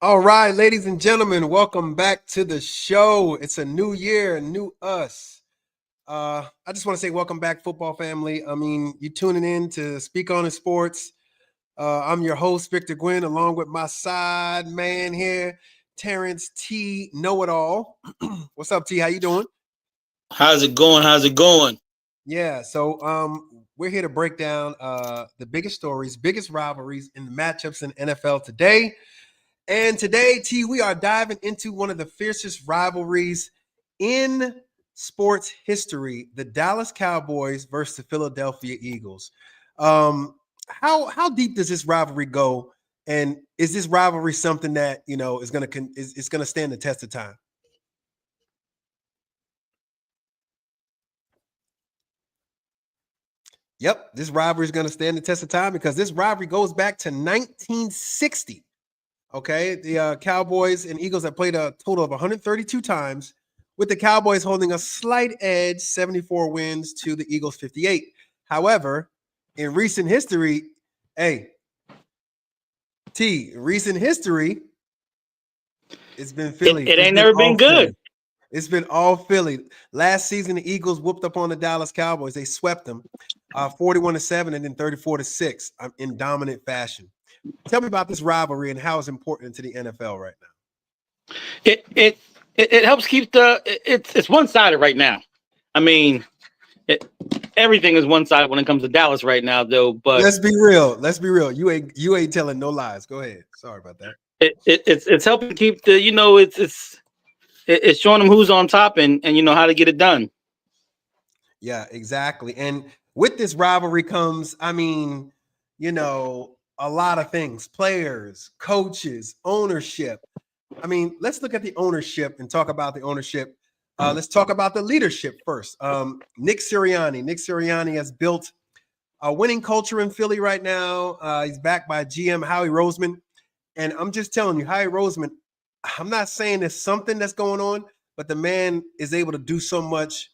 All right, ladies and gentlemen, welcome back to the show. It's a new year, new us. I just want to say welcome back, football family. I mean, you tuning in to Speak on the Sports. I'm your host, Victor Gwynn, along with my side man here, Terrence T. Know-It-All. What's up, T? How you doing? How's it going? Yeah, so we're here to break down the biggest stories, biggest rivalries, and the matchups in NFL today. And today, T, we are diving into one of the fiercest rivalries in sports history, the Dallas Cowboys versus the Philadelphia Eagles. How deep does this rivalry go? And is this rivalry something that, is going to stand the test of time? Yep, this rivalry is going to stand the test of time because this rivalry goes back to 1960. Okay, the Cowboys and Eagles have played a total of 132 times, with the Cowboys holding a slight edge, 74 wins to the Eagles 58. However, in recent history, recent history, it's been Philly. It ain't never been good. Philly. It's been all Philly. Last season, the Eagles whooped up on the Dallas Cowboys. They swept them 41-7 and then 34-6 in dominant fashion. Tell me about this rivalry and how it's important to the NFL right now. It helps keep it's one-sided right now. I mean, everything is one-sided when it comes to Dallas right now, though. But let's be real. You ain't telling no lies. Go ahead. Sorry about that. It's helping keep it's showing them who's on top and how to get it done. Yeah, exactly. And with this rivalry comes, a lot of things: players, coaches, ownership. I mean, let's look at the ownership and talk about the ownership. Let's talk about the leadership first. Nick Sirianni has built a winning culture in Philly right now. He's backed by GM Howie Roseman. And I'm just telling you, Howie Roseman, I'm not saying there's something that's going on, but the man is able to do so much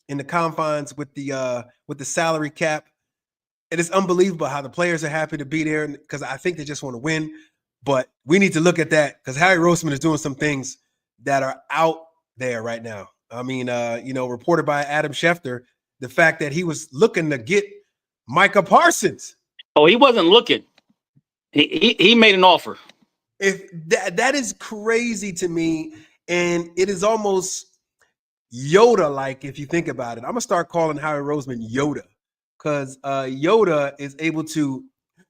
in the confines with the salary cap. It is unbelievable how the players are happy to be there because I think they just want to win. But we need to look at that because Harry Roseman is doing some things that are out there right now. I mean, reported by Adam Schefter, the fact that he was looking to get Micah Parsons. Oh, he wasn't looking. He made an offer. If that is crazy to me, and it is almost Yoda-like if you think about it. I'm gonna start calling Harry Roseman Yoda. Because Yoda is able to,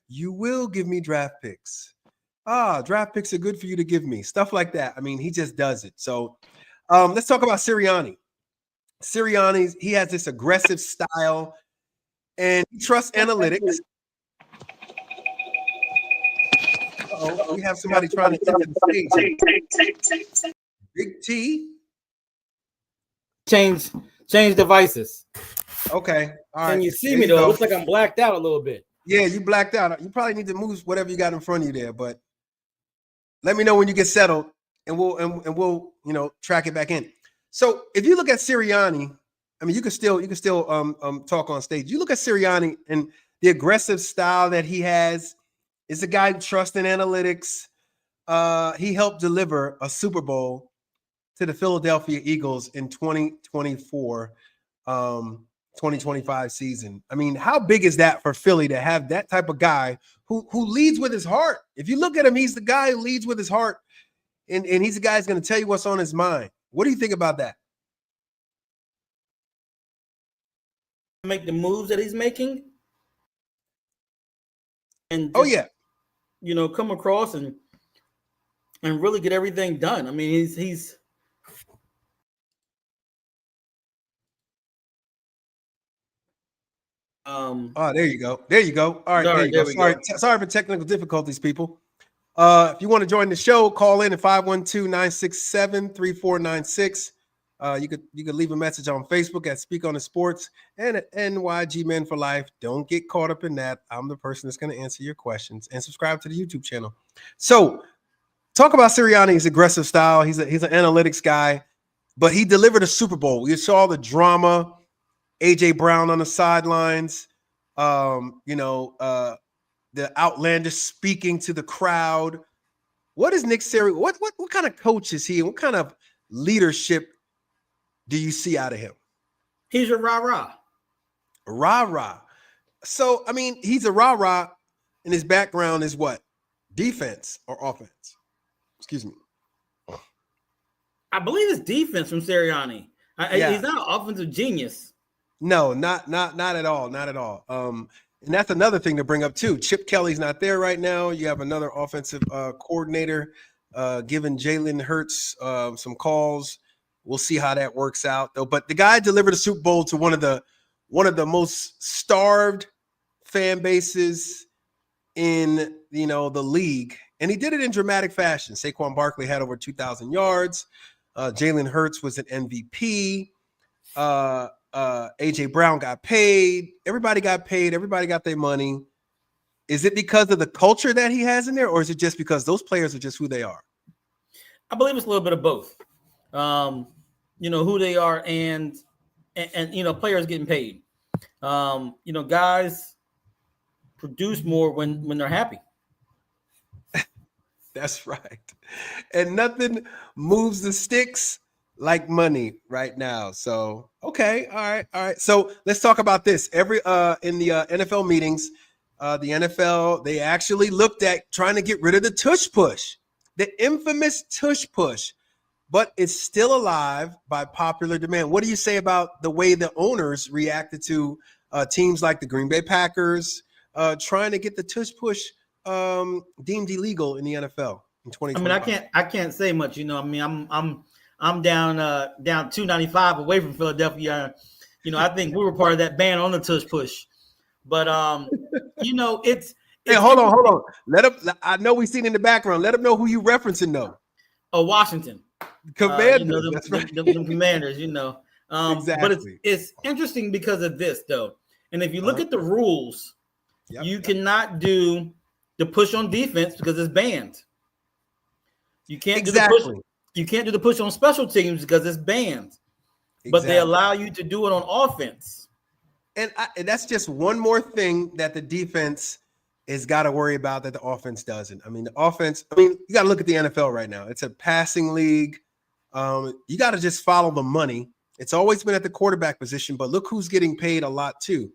you will give me draft picks. Draft picks are good for you to give me. Stuff like that. I mean, he just does it. So let's talk about Sirianni. Sirianni, he has this aggressive style and he trusts analytics. Uh-oh, we have somebody trying to enter the stage. Big T. Change devices. Okay. All right. Can you see me though? It looks like I'm blacked out a little bit. Yeah, you blacked out. You probably need to move whatever you got in front of you there, but let me know when you get settled and we'll track it back in. So if you look at Sirianni, I mean you can still talk on stage. You look at Sirianni and the aggressive style that he has is a guy who trusts in analytics. He helped deliver a Super Bowl to the Philadelphia Eagles in 2024. 2025 season. I mean, how big is that for Philly to have that type of guy who leads with his heart? If you look at him, he's the guy who leads with his heart, and he's the guy who's going to tell you what's on his mind. What do you think about that? Make the moves that he's making, and just, come across and really get everything done. I mean, he's. There you go. All right, there you go. Sorry for technical difficulties, people. If you want to join the show, call in at 512-967-3496. You could leave a message on Facebook at Speak on the Sports and at NYG Men for Life. Don't get caught up in that. I'm the person that's going to answer your questions, and subscribe to the YouTube channel. So talk about Sirianni's aggressive style. He's an analytics guy, but he delivered a Super Bowl. You saw the drama, AJ Brown on the sidelines, the outlandish speaking to the crowd. What is Nick Sirianni? What kind of coach is he? And what kind of leadership do you see out of him? He's a rah-rah. Rah-rah. So, I mean, he's a rah-rah, and his background is what? Defense or offense? Excuse me. I believe it's defense from Sirianni. Yeah. He's not an offensive genius. No, not at all. Not at all. And that's another thing to bring up too. Chip Kelly's not there right now. You have another offensive coordinator giving Jalen Hurts some calls. We'll see how that works out though. But the guy delivered a Super Bowl to one of the most starved fan bases in the league, and he did it in dramatic fashion. Saquon Barkley had over 2,000 yards. Jalen Hurts was an MVP. AJ Brown got paid. Everybody got paid. Everybody got their money. Is it because of the culture that he has in there, or is it just because those players are just who they are? I believe it's a little bit of both. Who they are and players getting paid. Guys produce more when they're happy. That's right. And nothing moves the sticks like money right now. So, okay. All right. So let's talk about this. In the NFL meetings, the NFL, they actually looked at trying to get rid of the tush push, the infamous tush push, but it's still alive by popular demand. What do you say about the way the owners reacted to teams like the Green Bay Packers trying to get the tush push deemed illegal in the NFL in 2020? I mean, I can't say much. I'm down 295 away from Philadelphia. I think we were part of that ban on the tush push. But it's hey, hold on. Let him. I know we've seen in the background. Let him know who you referencing though. Oh, Washington Commanders. That's right. Them Commanders. Exactly. But it's interesting because of this though. And if you look at the rules, you cannot do the push on defense because it's banned. You can't do the push. You can't do the push on special teams because it's banned. But they allow you to do it on offense. And that's just one more thing that the defense has got to worry about that the offense doesn't. I mean, the offense, you got to look at the NFL right now. It's a passing league. You got to just follow the money. It's always been at the quarterback position, but look who's getting paid a lot too.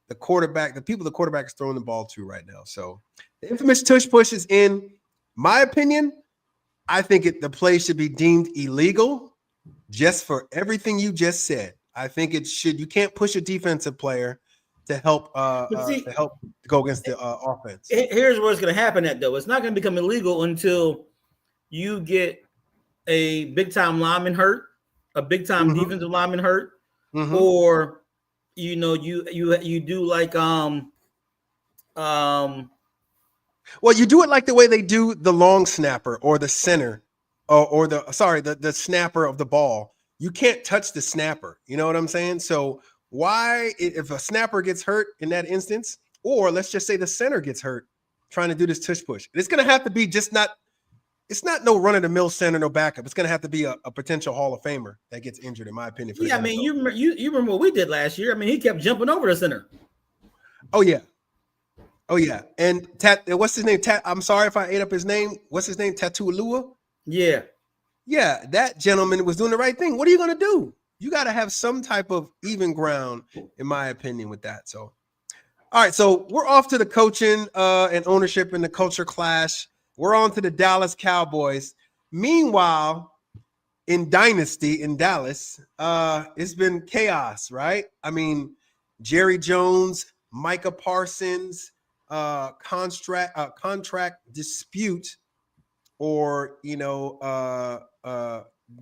The quarterback, the people the quarterback is throwing the ball to right now. So the infamous tush push is in my opinion. I think the play should be deemed illegal just for everything you just said. I think it should. You can't push a defensive player to help go against the offense. Here's where it's going to happen at though. It's not going to become illegal until you get a big time lineman hurt, a big time defensive lineman hurt, or you do like well, you do it like the way they do the long snapper or the center or the snapper of the ball. You can't touch the snapper. You know what I'm saying? So why, if a snapper gets hurt in that instance, or let's just say the center gets hurt trying to do this tush push, it's going to have to be it's not no run of the mill center, no backup. It's going to have to be a potential Hall of Famer that gets injured, in my opinion. Yeah, I mean, you remember what we did last year. I mean, he kept jumping over the center. Oh yeah. And what's his name? I'm sorry if I ate up his name. What's his name? Tattoo. Yeah. Yeah, that gentleman was doing the right thing. What are you going to do? You got to have some type of even ground, in my opinion, with that. So, all right. So we're off to the coaching and ownership and the culture clash. We're on to the Dallas Cowboys. Meanwhile, in Dynasty in Dallas, it's been chaos, right? I mean, Jerry Jones, Micah Parsons, contract dispute, or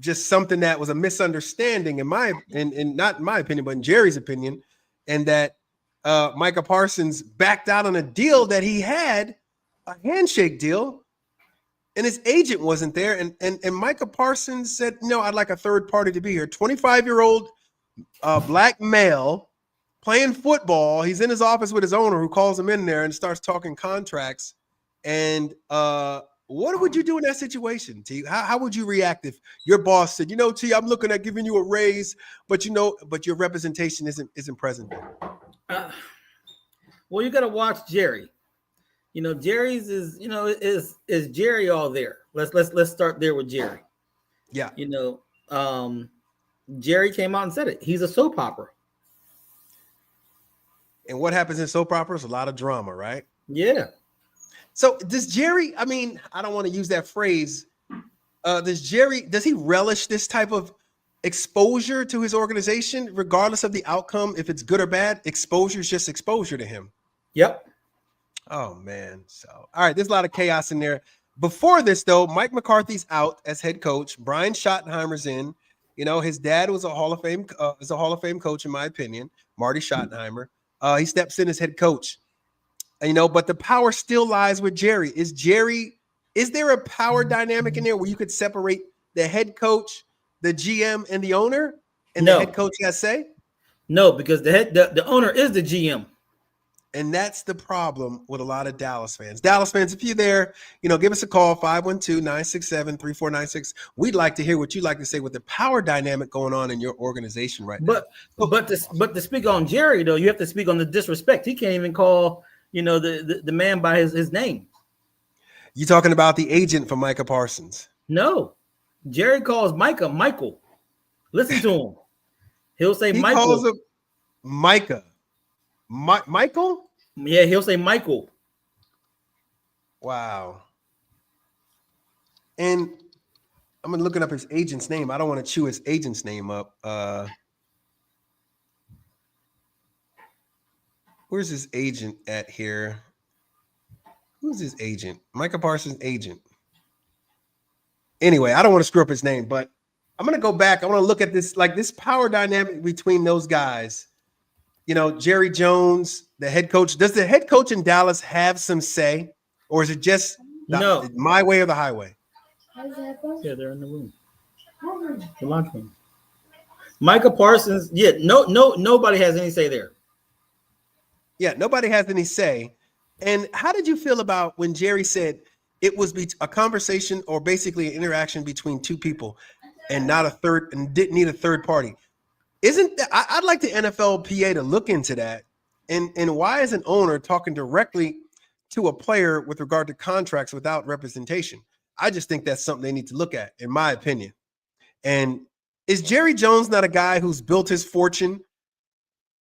just something that was a misunderstanding in not in my opinion, but in Jerry's opinion, and that Micah Parsons backed out on a deal that he had, a handshake deal and his agent wasn't there. And Micah Parsons said, no, I'd like a third party to be here. 25-year-old black male playing football. He's in his office with his owner who calls him in there and starts talking contracts. And what would you do in that situation, T? How would you react if your boss said, T, I'm looking at giving you a raise, but your representation isn't present there? Well, you got to watch Jerry. Jerry's is Jerry all there? Let's start there with Jerry. Yeah. Jerry came out and said it. He's a soap opera. And what happens in soap operas? A lot of drama, right? Yeah. So does Jerry, I don't want to use that phrase. Does he relish this type of exposure to his organization, regardless of the outcome? If it's good or bad, exposure is just exposure to him. Yep. Oh, man. So, all right, there's a lot of chaos in there. Before this, though, Mike McCarthy's out as head coach. Brian Schottenheimer's in. His dad was a Hall of Fame coach, in my opinion, Marty Schottenheimer. He steps in as head coach. But the power still lies with Jerry. Is there a power dynamic in there where you could separate the head coach, the GM, and the owner, and the head coach has say? No, because the owner is the GM. And that's the problem with a lot of Dallas fans. Dallas fans, if you're there, give us a call, 512-967-3496. We'd like to hear what you'd like to say with the power dynamic going on in your organization right now. But to speak on Jerry, though, you have to speak on the disrespect. He can't even call, the man by his name. You talking about the agent for Micah Parsons? No. Jerry calls Micah Michael. Listen to him. He'll say he Michael. Calls him Micah. Michael? Yeah, he'll say Michael. Wow. And I'm looking up his agent's name. I don't want to chew his agent's name up. Where's his agent at here? Who's his agent? Micah Parsons' agent. Anyway, I don't want to screw up his name, but I'm going to go back. I want to look at this power dynamic between those guys. Jerry Jones, the head coach. Does the head coach in Dallas have some say, or is it just my way or the highway? Yeah, they're in the room. The lunch room. Micah Parsons. Yeah, nobody has any say there. Yeah, nobody has any say. And how did you feel about when Jerry said it was a conversation or basically an interaction between two people and not a third, and didn't need a third party? Isn't that, I'd like the NFLPA to look into that. And why is an owner talking directly to a player with regard to contracts without representation? I just think that's something they need to look at, in my opinion. And is Jerry Jones not a guy who's built his fortune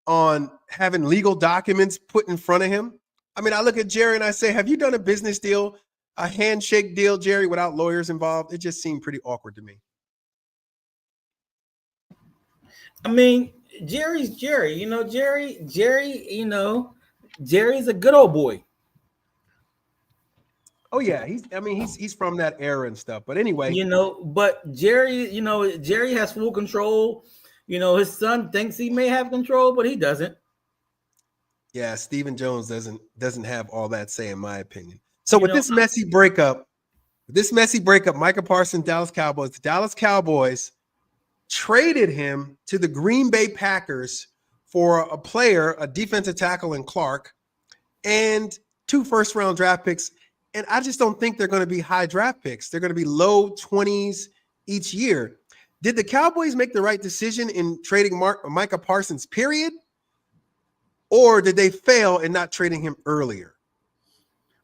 on having legal documents put in front of him? I look at Jerry and I say, have you done a business deal, a handshake deal, Jerry, without lawyers involved? It just seemed pretty awkward to me. Jerry's Jerry. Jerry's a good old boy. Oh yeah, he's from that era and stuff. But anyway, but Jerry, Jerry has full control. His son thinks he may have control, but he doesn't. Yeah, Stephen Jones doesn't have all that say, in my opinion. So with this messy breakup, Micah Parsons, Dallas Cowboys, the Dallas Cowboys traded him to the Green Bay Packers for a player, a defensive tackle in Clark, and 2 first-round draft picks. And I just don't think they're going to be high draft picks. They're going to be low 20s each year. Did the Cowboys make the right decision in trading Micah Parsons, period? Or did they fail in not trading him earlier?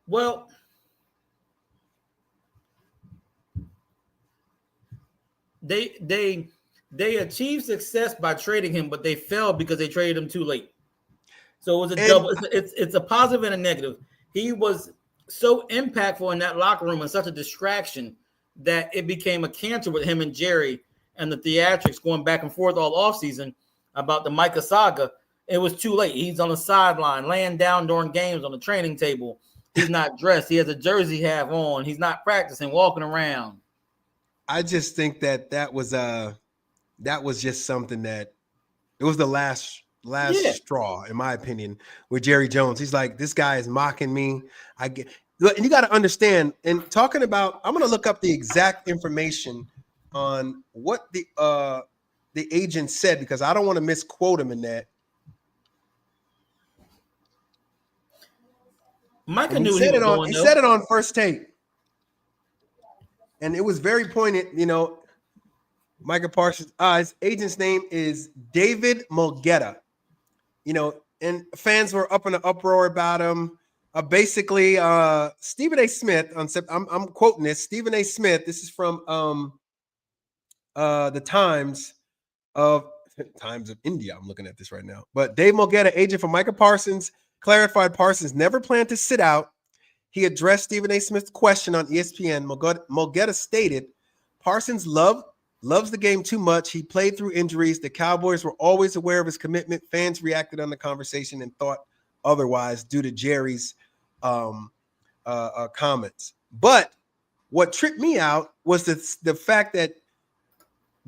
Well, they achieved success by trading him, but they failed because they traded him too late. So it was a double. It's a positive and a negative. He was so impactful in that locker room and such a distraction that it became a cancer with him and Jerry and the theatrics going back and forth all offseason about the Micah saga. It was too late. He's on the sideline, laying down during games on the training table. He's not dressed. He has a jersey half on. He's not practicing, walking around. I just think that was just something that it was the last straw, in my opinion, with Jerry Jones. He's like, this guy is mocking me. And you got to understand, and talking about, I'm going to look up the exact information on what the agent said, because I don't want to misquote him in that. Micah knew he said it on First Take. And it was very poignant, you know. Micah Parsons, his agent's name is David Mulgeta. You know, and fans were up in an uproar about him. Basically, Stephen A. Smith, I'm quoting this, Stephen A. Smith, this is from the Times of India. I'm looking at this right now. But Dave Mulgeta, agent for Micah Parsons, clarified Parsons never planned to sit out. He addressed Stephen A. Smith's question on ESPN. Mulgeta stated, Parsons loves the game too much. He played through injuries. The Cowboys were always aware of his commitment. Fans reacted on the conversation and thought otherwise due to Jerry's comments. But what tripped me out was the fact that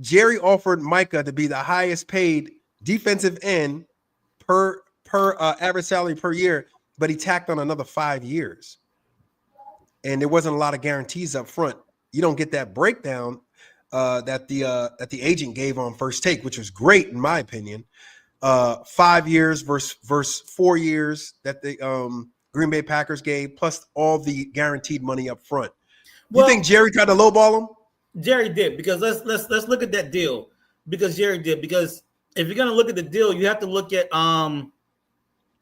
Jerry offered Micah to be the highest paid defensive end per average salary per year, but he tacked on another 5 years. And there wasn't a lot of guarantees up front. You don't get that breakdown that the agent gave on First Take, which was great in my opinion. 5 years versus 4 years that the Green Bay Packers gave, plus all the guaranteed money up front. You think Jerry tried to lowball him? Jerry did, because let's look at that deal. Because Jerry did, because if you're gonna look at the deal, you have to look at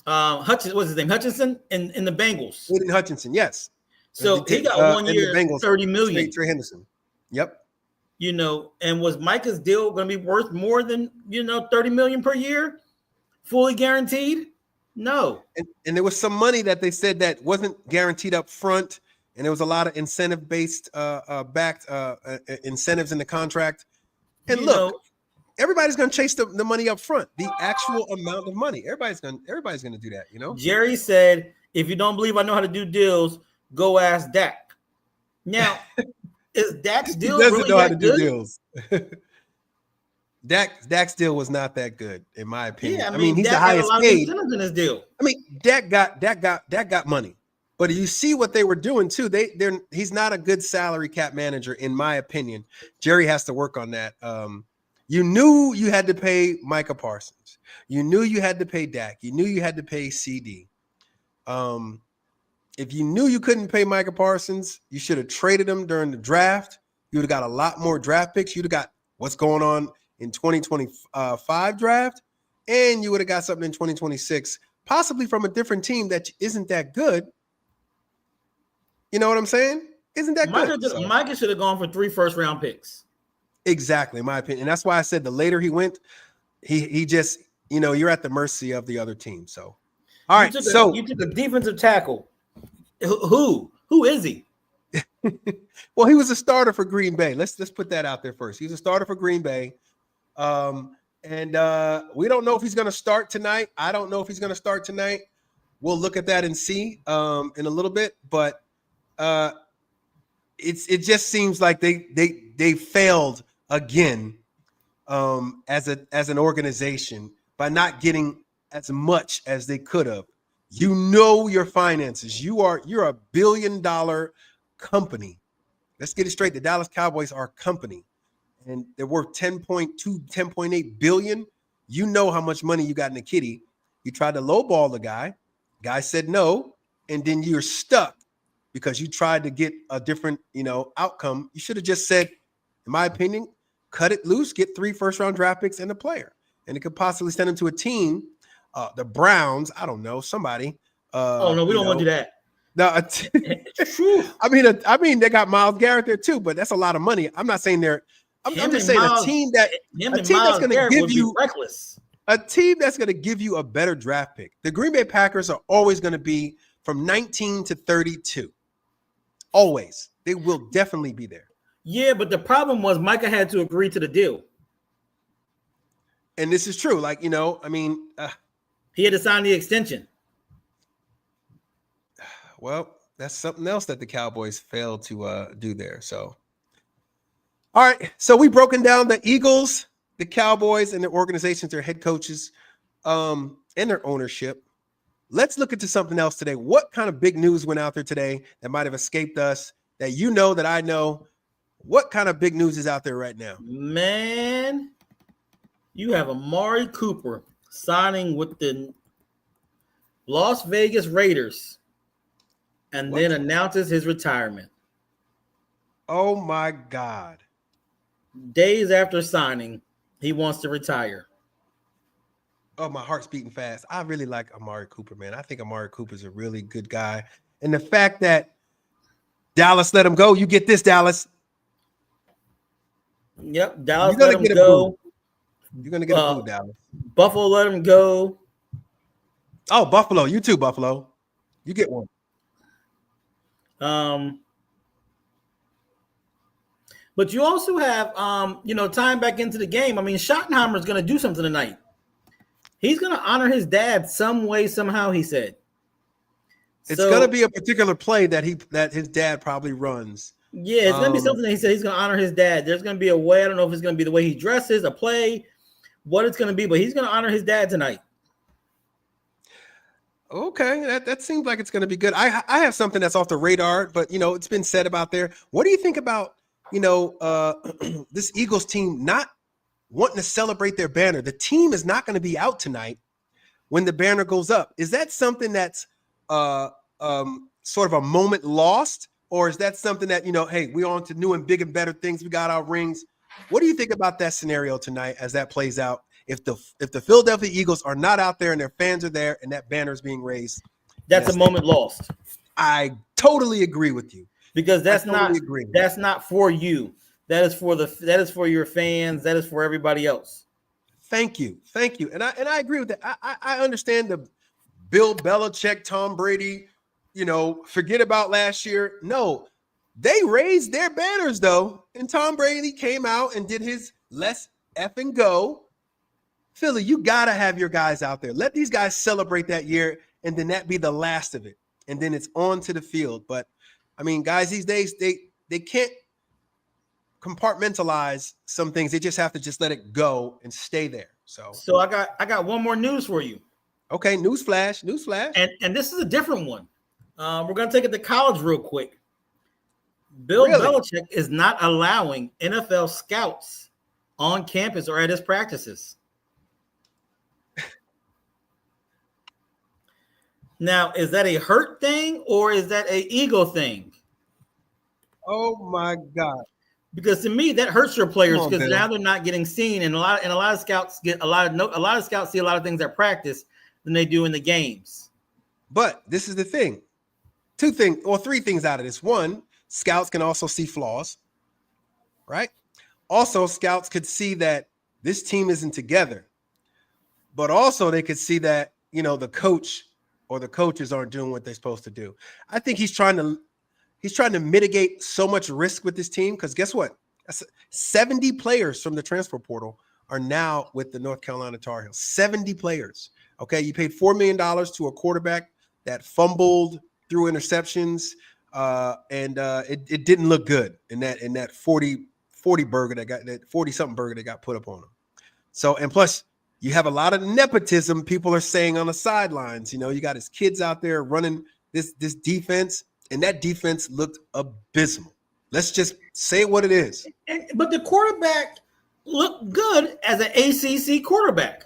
Hutchinson, what's his name? Hutchinson in the Bengals. Aiden Hutchinson, yes. So he got 1 year, Bengals, $30 million. Trey Henderson. Yep. You know, and was Micah's deal going to be worth more than, $30 million per year, fully guaranteed? No. And there was some money that they said that wasn't guaranteed up front, and there was a lot of incentive-based backed incentives in the contract. And everybody's going to chase the money up front, the actual amount of money. Everybody's going to do that, Jerry said, if you don't believe I know how to do deals, go ask Dak. Now, is Dak's deal really know how to do deals? Dak's deal was not that good, in my opinion. Yeah, I mean he's Dak the highest paid in his deal. I mean, Dak got money, but you see what they were doing too. He's not a good salary cap manager, in my opinion. Jerry has to work on that. You knew you had to pay Micah Parsons. You knew you had to pay Dak. You knew you had to pay CD. If you knew you couldn't pay Micah Parsons, you should have traded him during the draft. You would have got a lot more draft picks. You'd have got what's going on in 2025 draft, and you would have got something in 2026, possibly from a different team that isn't that good. You know what I'm saying? Isn't that good? Micah should have gone for 3 first-round picks. Exactly, in my opinion. And that's why I said the later he went, he just, you're at the mercy of the other team. So, all right. You took a defensive tackle. Who is he? Well, he was a starter for Green Bay. Let's put that out there first. He's a starter for Green Bay. And we don't know if he's going to start tonight. I don't know if he's going to start tonight. We'll look at that and see in a little bit. But it just seems like they failed again as an organization by not getting as much as they could have. Your finances. You're a $1 billion company. Let's get it straight. The Dallas Cowboys are a company, and they're worth 10.8 billion. You know how much money you got in the kitty. You tried to lowball the guy. Guy said no, and then you're stuck because you tried to get a different, outcome. You should have just said, in my opinion, cut it loose, get 3 first-round draft picks and a player, and it could possibly send him to a team. The Browns, I don't know, somebody. Oh no, we don't want to do that. No, I mean, they got Myles Garrett there too, but that's a lot of money. I'm not saying they're. I'm just saying a team that's going to give you reckless. A team that's going to give you a better draft pick. The Green Bay Packers are always going to be from 19 to 32. Always, they will definitely be there. Yeah, but the problem was Micah had to agree to the deal, and this is true. He had to sign the extension. Well, that's something else that the Cowboys failed to do there. So, all right. So we've broken down the Eagles, the Cowboys, and their organizations, their head coaches, and their ownership. let's look into something else today. What kind of big news went out there today that might have escaped us, that you know, that I know? What kind of big news is out there right now? Man, you have Amari Cooper signing with the Las Vegas Raiders and then announces his retirement. Oh, my God. Days after signing, he wants to retire. Oh, my heart's beating fast. I really like Amari Cooper, man. I think Amari Cooper's a really good guy. And the fact that Dallas let him go, you get this, Dallas. Yep, Dallas let him go. You're going to get a boot, Dallas. Buffalo let him go. Oh, Buffalo. You too, Buffalo. You get one. But you also have, tying back into the game. I mean, Schottenheimer's going to do something tonight. He's going to honor his dad some way, somehow, he said. It's going to be a particular play that his dad probably runs. Yeah, it's going to be something that he said he's going to honor his dad. There's going to be a way. I don't know if it's going to be the way he dresses, a play, what it's going to be, but he's going to honor his dad tonight. Okay, that seems like it's going to be good. I have something that's off the radar, but, it's been said about there. What do you think about, this Eagles team not wanting to celebrate their banner? The team is not going to be out tonight when the banner goes up. Is that something that's sort of a moment lost, or is that something that, hey, we're on to new and big and better things. We got our rings. What do you think about that scenario tonight as that plays out? If the Philadelphia Eagles are not out there and their fans are there and that banner is being raised, that's a moment lost. I totally agree with you. Because that's not for you. That is for your fans. That is for everybody else. Thank you. And I agree with that. I understand the Bill Belichick, Tom Brady, forget about last year. No, they raised their banners though. And Tom Brady came out and did his let's effing go. Philly, you got to have your guys out there. Let these guys celebrate that year, and then that be the last of it. And then it's on to the field. But, I mean, guys, these days, they can't compartmentalize some things. They just have to just let it go and stay there. So I got one more news for you. Okay, newsflash. And this is a different one. We're going to take it to college real quick. Bill Belichick is not allowing NFL scouts on campus or at his practices. Now, is that a hurt thing or is that an ego thing? Oh my God! Because to me, that hurts your players because now they're not getting seen, and a lot of scouts get a lot of scouts see a lot of things at practice than they do in the games. But this is the thing: three things out of this. One, scouts can also see flaws, right? Also, scouts could see that this team isn't together, but also they could see that the coach or the coaches aren't doing what they're supposed to do. I think he's trying to mitigate so much risk with this team because guess what? 70 players from the transfer portal are now with the North Carolina Tar Heels. 70 players. Okay, you paid $4 million to a quarterback that fumbled through interceptions, and it didn't look good in that 40 burger that got that 40-something burger that got put up on him. So, and plus, you have a lot of nepotism. People are saying on the sidelines, you got his kids out there running this defense, and that defense looked abysmal. Let's just say what it is. But the quarterback looked good as an ACC quarterback.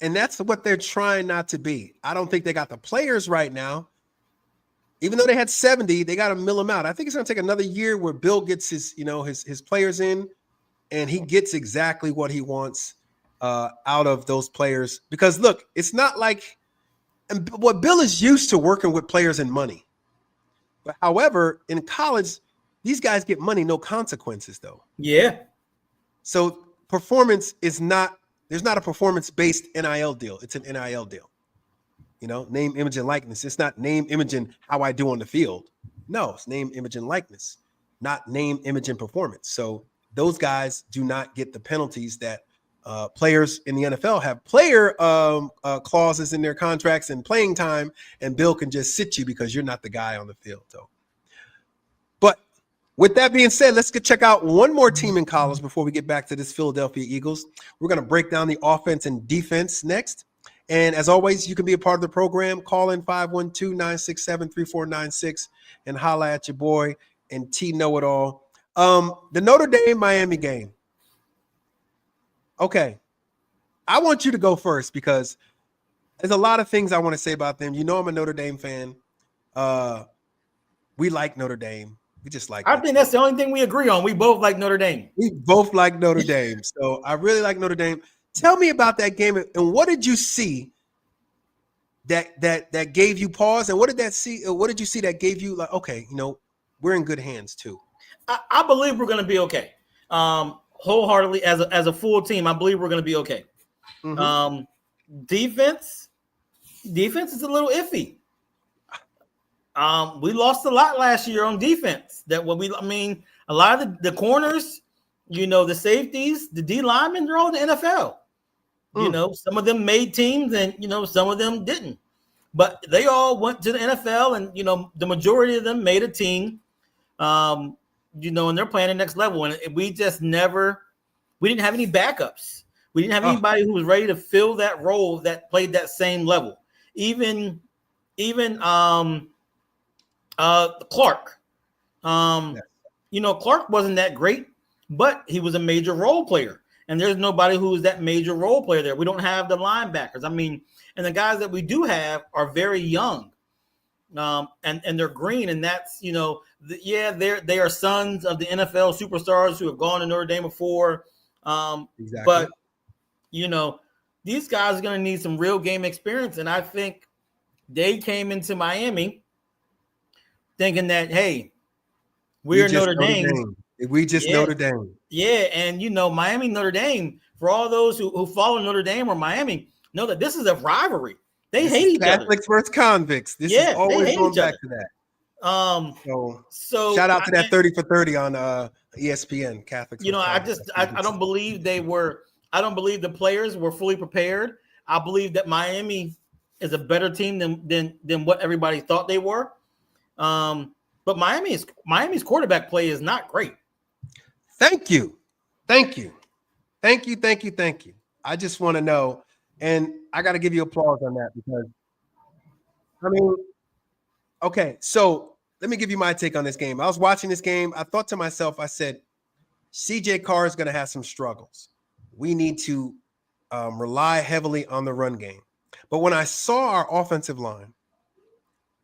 And that's what they're trying not to be. I don't think they got the players right now. Even though they had 70, they got to mill them out. I think it's going to take another year where Bill gets his players in, and he gets exactly what he wants out of those players. Because look, it's not like what Bill is used to working with players and money. But however, in college, these guys get money, no consequences, though. Yeah. So performance is not. There's not a performance-based NIL deal. It's an NIL deal. Name, image, and likeness. It's not name, image, and how I do on the field. No, it's name, image, and likeness, not name, image, and performance. So those guys do not get the penalties that players in the NFL have. Player clauses in their contracts and playing time, and Bill can just sit you because you're not the guy on the field. So, but with that being said, let's check out one more team in college before we get back to this Philadelphia Eagles. We're going to break down the offense and defense next. And as always, you can be a part of the program. Call in 512-967-3496 and holla at your boy and T Know It All. The Notre Dame Miami game. Okay. I want you to go first because there's a lot of things I want to say about them. You know, I'm a Notre Dame fan. We like Notre Dame. We just like. I think that's the only thing we agree on. We both like Notre Dame. We both like Notre Dame. So I really like Notre Dame. Tell me about that game and what did you see that gave you pause? And what did you see that gave you like, okay, you know, we're in good hands too. I believe we're going to be okay. Wholeheartedly as a full team, I believe we're going to be okay. Mm-hmm. Defense is a little iffy. We lost a lot last year on defense. A lot of the corners, you know, the safeties, the D linemen, they're all in the NFL. You know, some of them made teams and, you know, some of them didn't. But they all went to the NFL and, you know, the majority of them made a team, you know, and they're playing the next level. And we just we didn't have any backups. We didn't have anybody who was ready to fill that role that played that same level. Even Clark. You know, Clark wasn't that great, but he was a major role player. And there's nobody who is that major role player there. We don't have the linebackers. I mean, and the guys that we do have are very young. And they're green. And that's, you know, they are sons of the NFL superstars who have gone to Notre Dame before. Exactly. But, you know, these guys are going to need some real game experience. And I think they came into Miami thinking that, hey, we're Notre Dame. We just Notre Dame. Yeah, and you know, Miami, Notre Dame, for all those who follow Notre Dame or Miami, know that this is a rivalry. They hate each other. Catholics versus convicts. This is always going back to that. So shout out to that 30 for 30 on ESPN. Catholics. You know, I don't believe I don't believe the players were fully prepared. I believe that Miami is a better team than what everybody thought they were. But Miami's quarterback play is not great. Thank you. I just want to know, and I got to give you applause on that because, I mean, okay, so let me give you my take on this game. I was watching this game. I thought to myself, I said, CJ Carr is going to have some struggles. We need to rely heavily on the run game. But when I saw our offensive line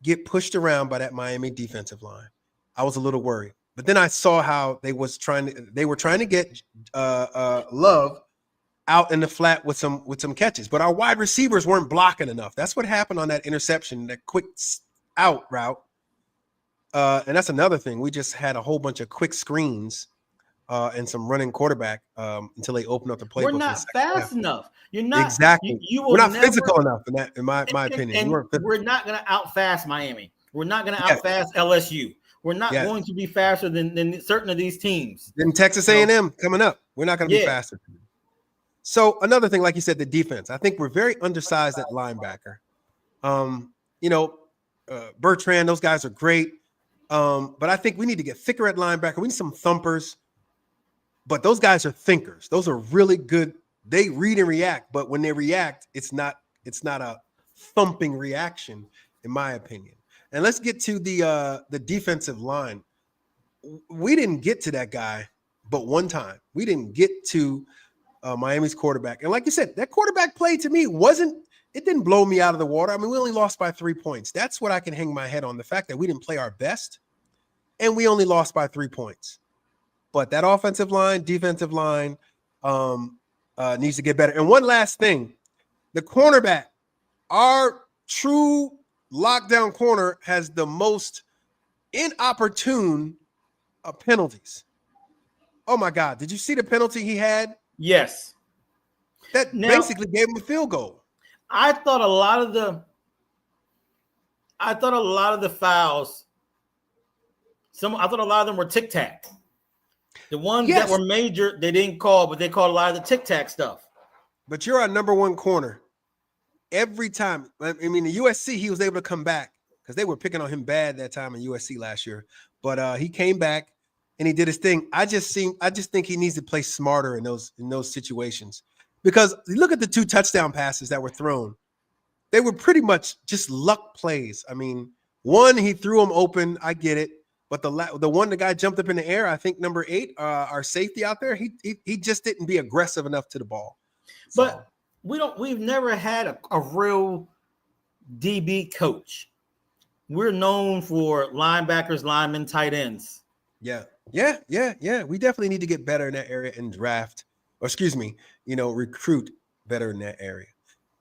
get pushed around by that Miami defensive line, I was a little worried. But then I saw how they were trying to get Love out in the flat with some catches, but our wide receivers weren't blocking enough. That's what happened on that interception, that quick out route. And that's another thing. We just had a whole bunch of quick screens and some running quarterback until they opened up the playbook. We're not fast enough. You're not exactly. We're not physical enough in my opinion. We're not going to outfast Miami. We're not going to outfast LSU. We're not going to be faster than certain of these teams. Then Texas A&M coming up. We're not going to be faster. So another thing, like you said, the defense. I think we're very undersized at linebacker. You know, Bertrand, those guys are great. But I think we need to get thicker at linebacker. We need some thumpers. But those guys are thinkers. Those are really good. They read and react. But when they react, it's not a thumping reaction, in my opinion. And let's get to the defensive line. We didn't get to that guy but one time. We didn't get to Miami's quarterback. And like you said, that quarterback play to me it didn't blow me out of the water. I mean, we only lost by 3 points. That's what I can hang my head on, the fact that we didn't play our best and we only lost by 3 points. But that offensive line, defensive line needs to get better. And one last thing, the cornerback, our true lockdown corner, has the most inopportune penalties. Oh my God. Did you see the penalty he had? Yes. That basically gave him a field goal. I thought a lot of the fouls, I thought a lot of them were tic-tac. The ones that were major, they didn't call, but they called a lot of the tic-tac stuff. But you're our number one corner. Every time, I mean, the USC, he was able to come back because they were picking on him bad that time in USC last year. But he came back and he did his thing. I just think he needs to play smarter in those situations, because look at the 2 touchdown passes that were thrown they were pretty much just luck plays. I mean, one, he threw him open. I get it. But the guy jumped up in the air, I think number 8, our safety out there, he just didn't be aggressive enough to the ball. So. But we've never had a real DB coach. We're known for linebackers, linemen, tight ends. Yeah. We definitely need to get better in that area and recruit better in that area.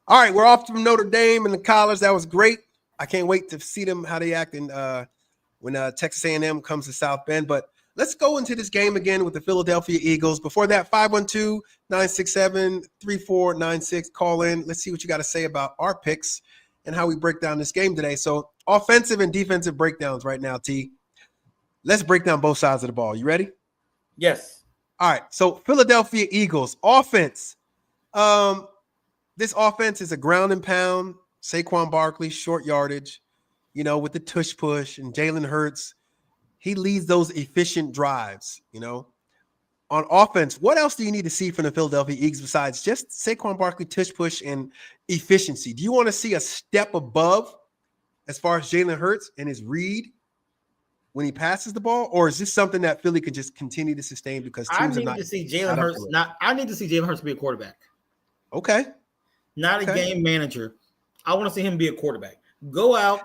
All right, we're off from Notre Dame and the college. That was great. I can't wait to see them, how they act when Texas A&M comes to South Bend. But let's go into this game again with the Philadelphia Eagles. Before that, 512-967-3496. Call in. Let's see what you got to say about our picks and how we break down this game today. So offensive and defensive breakdowns right now, T. Let's break down both sides of the ball. You ready? Yes. All right. So Philadelphia Eagles offense. This offense is a ground and pound. Saquon Barkley, short yardage, with the tush push, and Jalen Hurts. He leads those efficient drives, On offense, what else do you need to see from the Philadelphia Eagles besides just Saquon Barkley, tush push, and efficiency? Do you want to see a step above as far as Jalen Hurts and his read when he passes the ball, or is this something that Philly could just continue to sustain because teams I need to see Jalen Hurts be a quarterback. Okay. Not a game manager. I want to see him be a quarterback. Go out,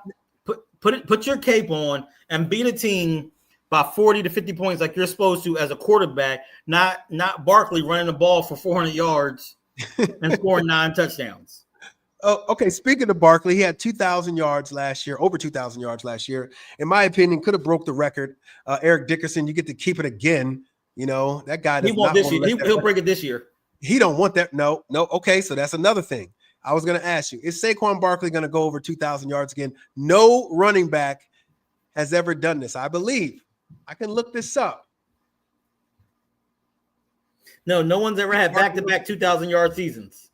put your cape on, and beat a team by 40 to 50 points like you're supposed to as a quarterback, not Barkley running the ball for 400 yards and scoring 9 touchdowns. Oh, okay. Speaking of Barkley, he had 2,000 yards last year, over 2,000 yards last year. In my opinion, could have broke the record. Eric Dickerson, you get to keep it again. That guy does won't this year. He'll break it this year. He don't want that. No. Okay, so that's another thing. I was going to ask you, is Saquon Barkley going to go over 2,000 yards again? No running back has ever done this, I believe. I can look this up. No one's ever had back-to-back 2,000-yard seasons.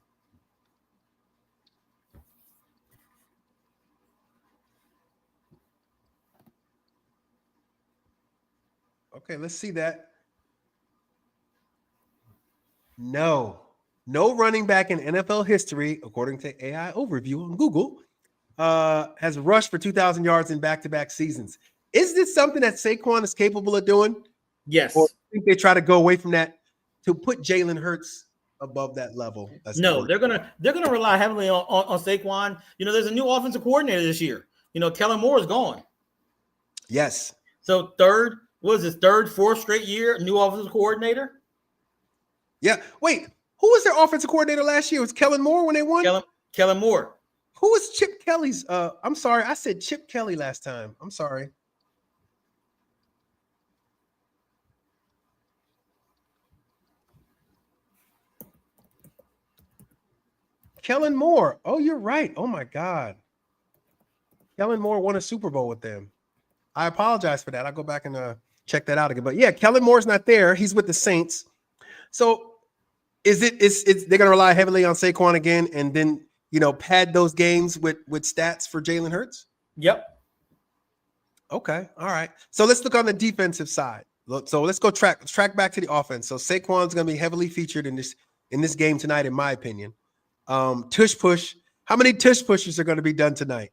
Okay, let's see that. No running back in NFL history, according to AI Overview on Google, has rushed for 2,000 yards in back-to-back seasons. Is this something that Saquon is capable of doing? Yes. Or do you think they try to go away from that to put Jalen Hurts above that level? No, they're gonna rely heavily on Saquon. There's a new offensive coordinator this year. Kellen Moore is gone. Yes. So fourth straight year, new offensive coordinator? Yeah. Wait, who was their offensive coordinator last year? Was Kellen Moore when they won? Kellen Moore. Who was Chip Kelly's? I'm sorry, I said Chip Kelly last time. I'm sorry. Kellen Moore. Oh, you're right. Oh my God. Kellen Moore won a Super Bowl with them. I apologize for that. I'll go back and check that out again. But yeah, Kellen Moore's not there. He's with the Saints. So is they're gonna rely heavily on Saquon again and then pad those games with stats for Jalen Hurts? Yep. Okay. All right. So let's look on the defensive side. So let's go track back to the offense. So Saquon's gonna be heavily featured in this game tonight, in my opinion. Tush push. How many tush pushes are going to be done tonight?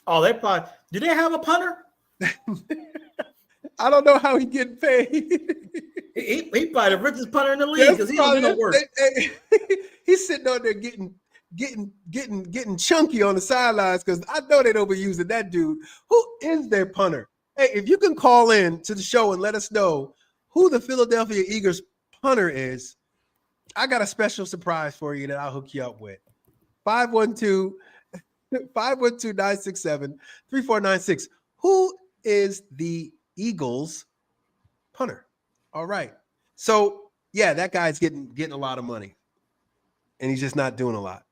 Oh, do they have a punter? I don't know how he getting paid. he probably the richest punter in the league because he don't do no work. He's sitting on there getting chunky on the sidelines because I know they don't be using that dude. Who is their punter? Hey, if you can call in to the show and let us know who the Philadelphia Eagles punter is, I got a special surprise for you that I'll hook you up with. 512-967-3496. Who is the Eagles punter? All right. So, yeah, that guy's getting a lot of money. And he's just not doing a lot.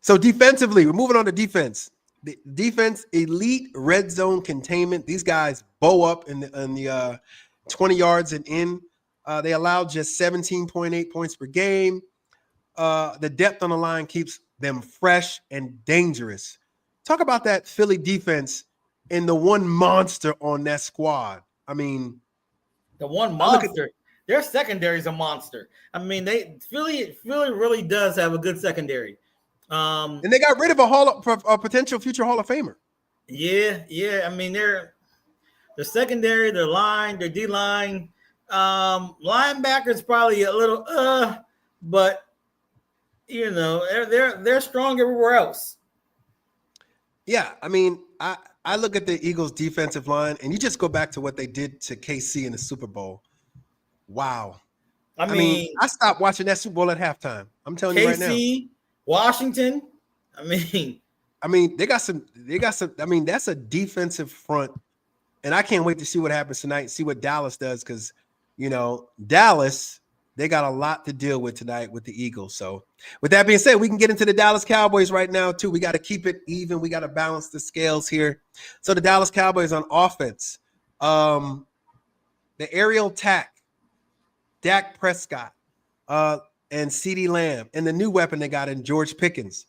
So defensively, we're moving on to defense. The defense, elite red zone containment. These guys bow up in the 20 yards and in. They allowed just 17.8 points per game. The depth on the line keeps them fresh and dangerous. Talk about that Philly defense and the one monster on that squad. I mean, the one monster. Their secondary is a monster. I mean, Philly really does have a good secondary. And they got rid of a potential future Hall of Famer. Yeah. I mean, they're secondary, their line, their D line, linebackers probably a little but you know they're strong everywhere else. Yeah, I mean, I look at the Eagles' defensive line, and you just go back to what they did to KC in the Super Bowl. Wow. I mean, I stopped watching that Super Bowl at halftime. I'm telling you right now. KC, Washington. I mean, they got some. I mean, that's a defensive front, and I can't wait to see what happens tonight and see what Dallas does because, you know, Dallas, they got a lot to deal with tonight with the Eagles. So, with that being said, we can get into the Dallas Cowboys right now too. We got to keep it even. We got to balance the scales here. So, the Dallas Cowboys on offense, the aerial attack, Dak Prescott, and CeeDee Lamb, and the new weapon they got in George Pickens.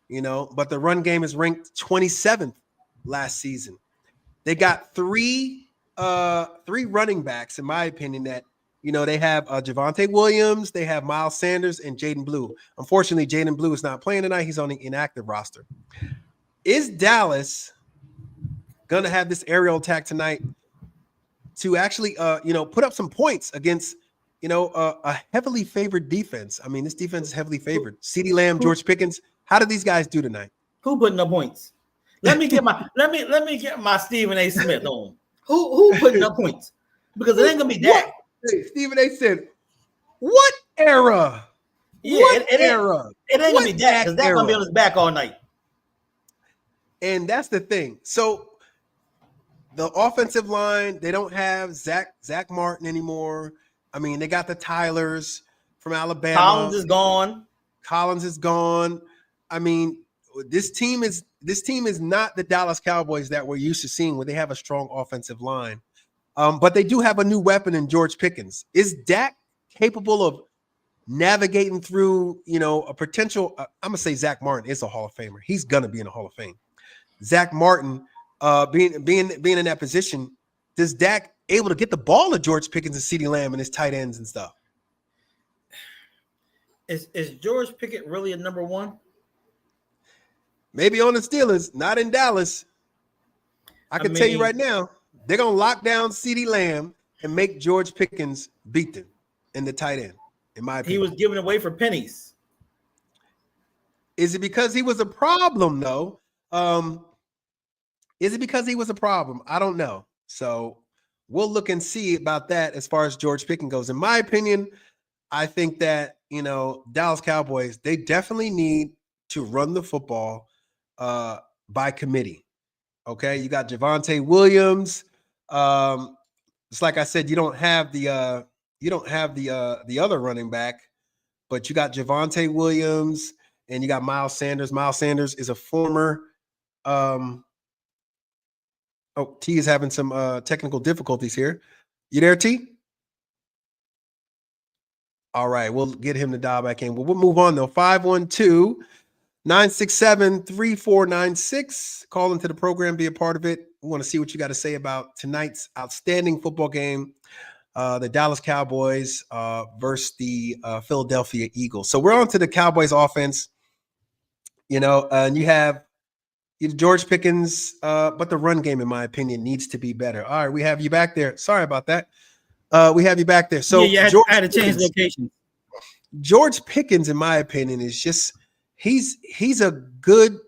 You know, but the run game is ranked 27th last season. They got three running backs, in my opinion, that, you know, they have Javonte Williams, they have Miles Sanders, and Jaden Blue. Unfortunately, Jaden Blue is not playing tonight. He's on the inactive roster. Is Dallas going to have this aerial attack tonight to actually, you know, put up some points against, you know, a heavily favored defense? I mean, this defense is heavily favored. CeeDee Lamb, George Pickens. How do these guys do tonight? Who putting up points? Let me get my Stephen A. Smith on. Who putting up points? Because it ain't gonna be Dak. Hey, Stephen A. said, "What era? Yeah, what era? It ain't gonna be Dak because Dak's gonna be on his back all night." And that's the thing. So the offensive line, they don't have Zach Martin anymore. I mean, they got the Tylers from Alabama. Collins is gone. I mean, this team is not the Dallas Cowboys that we're used to seeing where they have a strong offensive line. But they do have a new weapon in George Pickens. Is Dak capable of navigating through, you know, a potential I'm going to say Zach Martin is a Hall of Famer. He's going to be in the Hall of Fame. Zach Martin being in that position, does Dak able to get the ball to George Pickens and CeeDee Lamb and his tight ends and stuff? Is George Pickett really a number one? Maybe on the Steelers, not in Dallas. I can tell you right now, they're going to lock down CeeDee Lamb and make George Pickens beat them in the tight end, in my opinion. He was giving away for pennies. Is it because he was a problem, though? Is it because he was a problem? I don't know. So we'll look and see about that as far as George Pickens goes. In my opinion, I think that, you know, Dallas Cowboys, they definitely need to run the football by committee. Okay, you got Javonte Williams. It's like I said, you don't have the other running back, but you got Javonte Williams and you got Miles Sanders. Miles Sanders is a former. T is having some technical difficulties here. You there, T? All right, we'll get him to dial back in. We'll move on though. 512-967-3496. Call into the program, be a part of it. We want to see what you got to say about tonight's outstanding football game, the Dallas Cowboys versus the Philadelphia Eagles. So we're on to the Cowboys offense, you know, and you have George Pickens, but the run game, in my opinion, needs to be better. All right, we have you back there. Sorry about that. We have you back there. So I had to change location. George Pickens, in my opinion, is just he's a good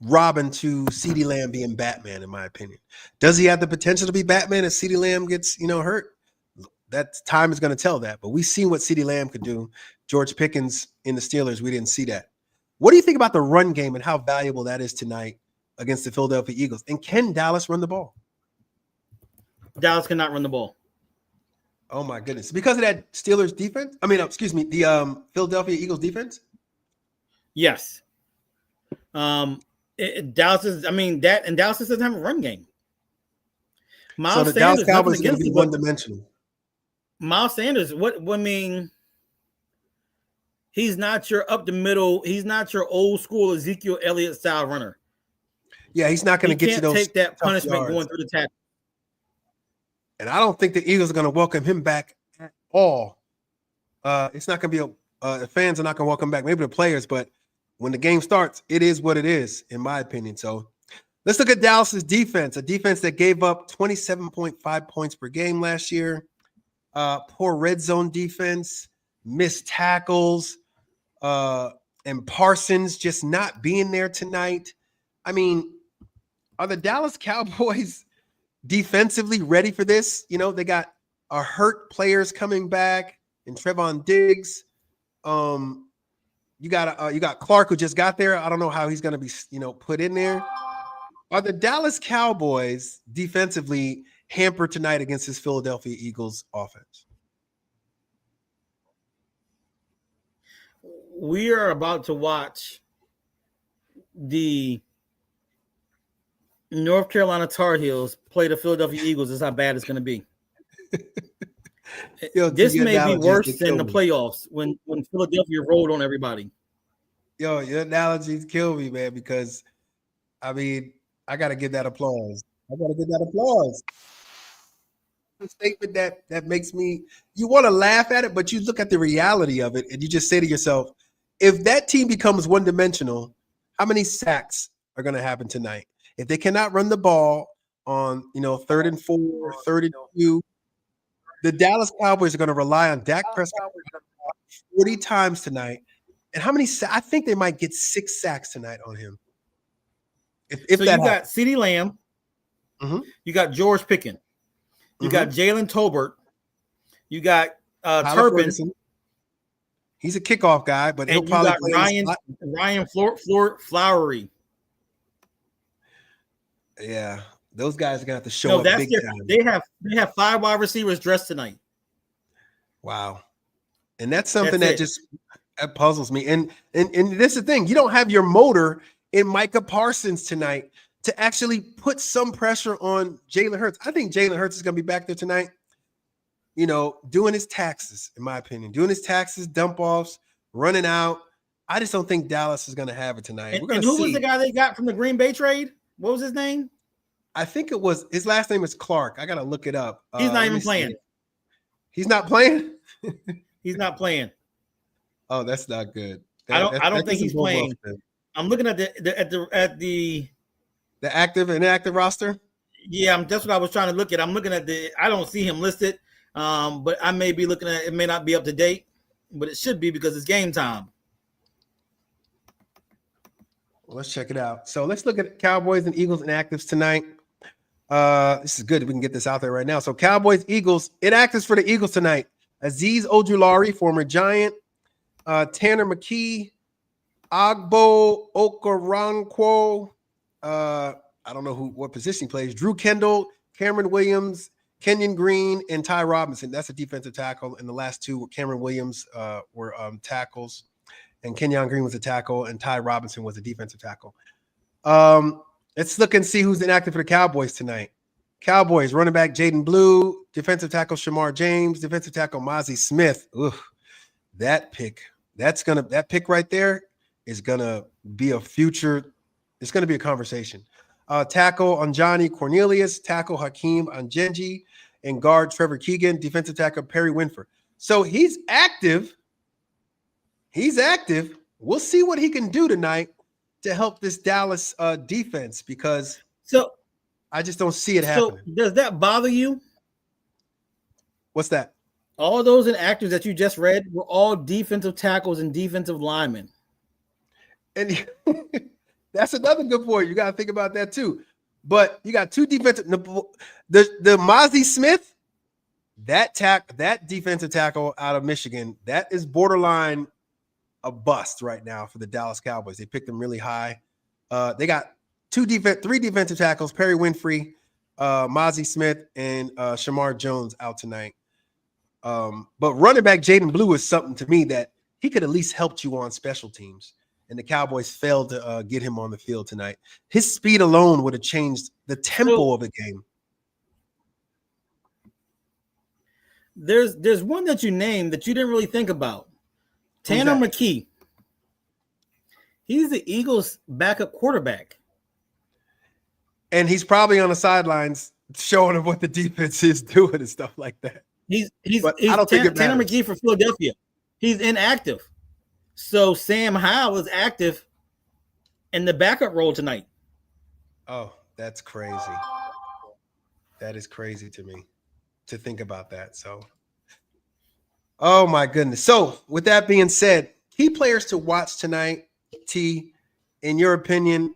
Robin to CeeDee Lamb being Batman, in my opinion. Does he have the potential to be Batman if CeeDee Lamb gets, you know, hurt? That time is going to tell that. But we've seen what CeeDee Lamb could do. George Pickens in the Steelers, we didn't see that. What do you think about the run game and how valuable that is tonight against the Philadelphia Eagles? And can Dallas run the ball? Dallas cannot run the ball. Oh my goodness! Because of that Steelers defense. I mean, excuse me, the Philadelphia Eagles defense. Yes. Dallas is. I mean that, and Dallas doesn't have a run game. So the Dallas Cowboys are going to be one-dimensional. Miles Sanders. What I mean. He's not your up the middle. He's not your old school Ezekiel Elliott style runner. Yeah, he's not going to get you those. Take that punishment going through the tackle. And I don't think the Eagles are going to welcome him back at all. It's not going to be the fans are not going to welcome back. Maybe the players, but when the game starts, it is what it is, in my opinion. So let's look at Dallas's defense, a defense that gave up 27.5 points per game last year. Poor red zone defense, missed tackles, and Parsons just not being there tonight. I mean, are the Dallas Cowboys defensively ready for this? You know, they got hurt players coming back and Trevon Diggs. You got Clark, who just got there. I don't know how he's going to be, put in there. Are the Dallas Cowboys defensively hampered tonight against this Philadelphia Eagles offense? We are about to watch the North Carolina Tar Heels play the Philadelphia Eagles. Is how bad it's going to be. This may be worse than the playoffs when Philadelphia rolled on everybody. Yo, your analogies kill me, man, because, I mean, I got to give that applause. A statement that makes me, you want to laugh at it, but you look at the reality of it and you just say to yourself, if that team becomes one-dimensional, how many sacks are going to happen tonight? If they cannot run the ball on, 3rd and 4, 3rd and 2, the Dallas Cowboys are going to rely on Dak Prescott 40 times tonight. And how many sacks? I think they might get 6 sacks tonight on him. If so that you got CeeDee Lamb, you got George Pickens, you got Jalen Tolbert, you got Turpin. He's a kickoff guy, but he'll probably play Ryan Flowery. Yeah, those guys are gonna have to show up big time. They have 5 wide receivers dressed tonight. Wow, and that's something that puzzles me. And this is the thing: you don't have your motor in Micah Parsons tonight to actually put some pressure on Jalen Hurts. I think Jalen Hurts is gonna be back there tonight. Doing his taxes, in my opinion, dump offs, running out. I just don't think Dallas is going to have it tonight. And who was the guy they got from the Green Bay trade? What was his name? I think it was, his last name is Clark. I got to look it up. He's not even playing. He's not playing? He's not playing. Oh, that's not good. I don't think he's playing. I'm looking at the active and inactive roster. Yeah, that's what I was trying to look at. I'm looking at I don't see him listed. But I may be looking at it, may not be up to date, but it should be because it's game time. Well, let's check it out. So let's look at Cowboys and Eagles inactives tonight. This is good. We can get this out there right now. So Cowboys, Eagles, inactives for the Eagles tonight. Azeez Ojulari, former Giant. Tanner McKee. Agbo Okoronkwo. I don't know what position he plays. Drew Kendall, Cameron Williams, Kenyon Green, and Ty Robinson. That's a defensive tackle. And the last two, Cameron Williams, were tackles. And Kenyon Green was a tackle. And Ty Robinson was a defensive tackle. Let's look and see who's inactive for the Cowboys tonight. Cowboys, running back Jaden Blue, defensive tackle Shamar James, defensive tackle Mozzie Smith. Ugh, that pick right there is going to be a future. It's going to be a conversation. Tackle Anjani Cornelius, tackle Hakeem Anjenji, and guard Trevor Keegan, defensive tackle Perry Winford. So he's active. We'll see what he can do tonight to help this Dallas defense, because I just don't see it happening. So does that bother you? What's that? All those inactives that you just read were all defensive tackles and defensive linemen. And that's another good point. You got to think about that too. But you got two defensive. The Mozzie Smith, that defensive tackle out of Michigan, that is borderline a bust right now for the Dallas Cowboys. They picked him really high. They got three defensive tackles: Perry Winfrey, Mozzie Smith, and Shamar Jones out tonight. But running back Jaden Blue is something to me that he could at least helped you on special teams. And the Cowboys failed to get him on the field tonight. His speed alone would have changed the tempo of the game. There's one that you named that you didn't really think about. Tanner McKee. He's the Eagles' backup quarterback. And he's probably on the sidelines showing him what the defense is doing and stuff like that. He's Tanner McKee for Philadelphia. He's inactive. So Sam Howell is active in the backup role tonight. Oh, that's crazy. That is crazy to me to think about that. So, oh my goodness. So, with that being said, key players to watch tonight, T, in your opinion,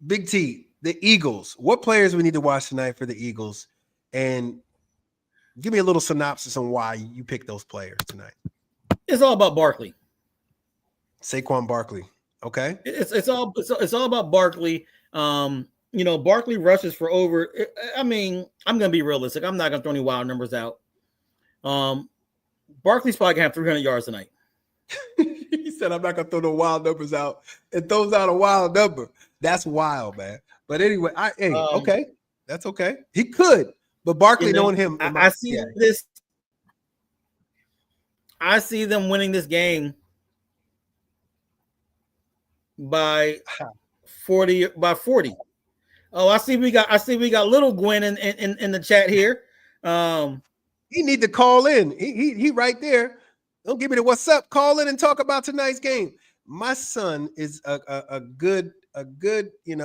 Big T, the Eagles. What players we need to watch tonight for the Eagles? And give me a little synopsis on why you picked those players tonight. It's all about Barkley. Saquon Barkley. Okay. It's all about Barkley. Barkley rushes for over. I mean, I'm gonna be realistic. I'm not gonna throw any wild numbers out. Barkley's probably gonna have 300 yards tonight. He said, "I'm not gonna throw no wild numbers out." It throws out a wild number. That's wild, man. But anyway, okay, that's okay. He could, but Barkley, knowing him, I see this. I see them winning this game by 40. Oh, I see we got little Gwen in the chat here. He need to call in. He right there. Don't give me the what's up. Call in and talk about tonight's game. My son is a good evaluator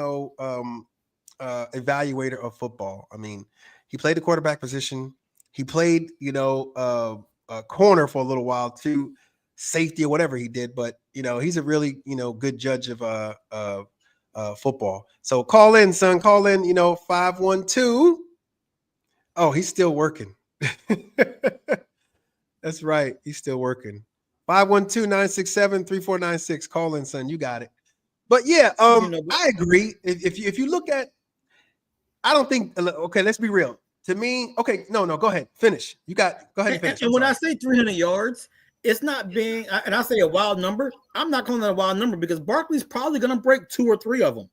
of football. I mean, he played the quarterback position. He played a corner for a little while too, safety or whatever he did. But he's a really good judge of football. So call in, son. Call in. 512. Oh, he's still working. That's right. He's still working. 512-967-3496. Call in, son. You got it. But yeah, I agree. If you look at, I don't think. Okay, let's be real. To me, okay, no, go ahead. Finish. Go ahead and finish. And when I say 300 yards, it's not being, and I say a wild number. I'm not calling that a wild number because Barkley's probably going to break 2 or 3 of them.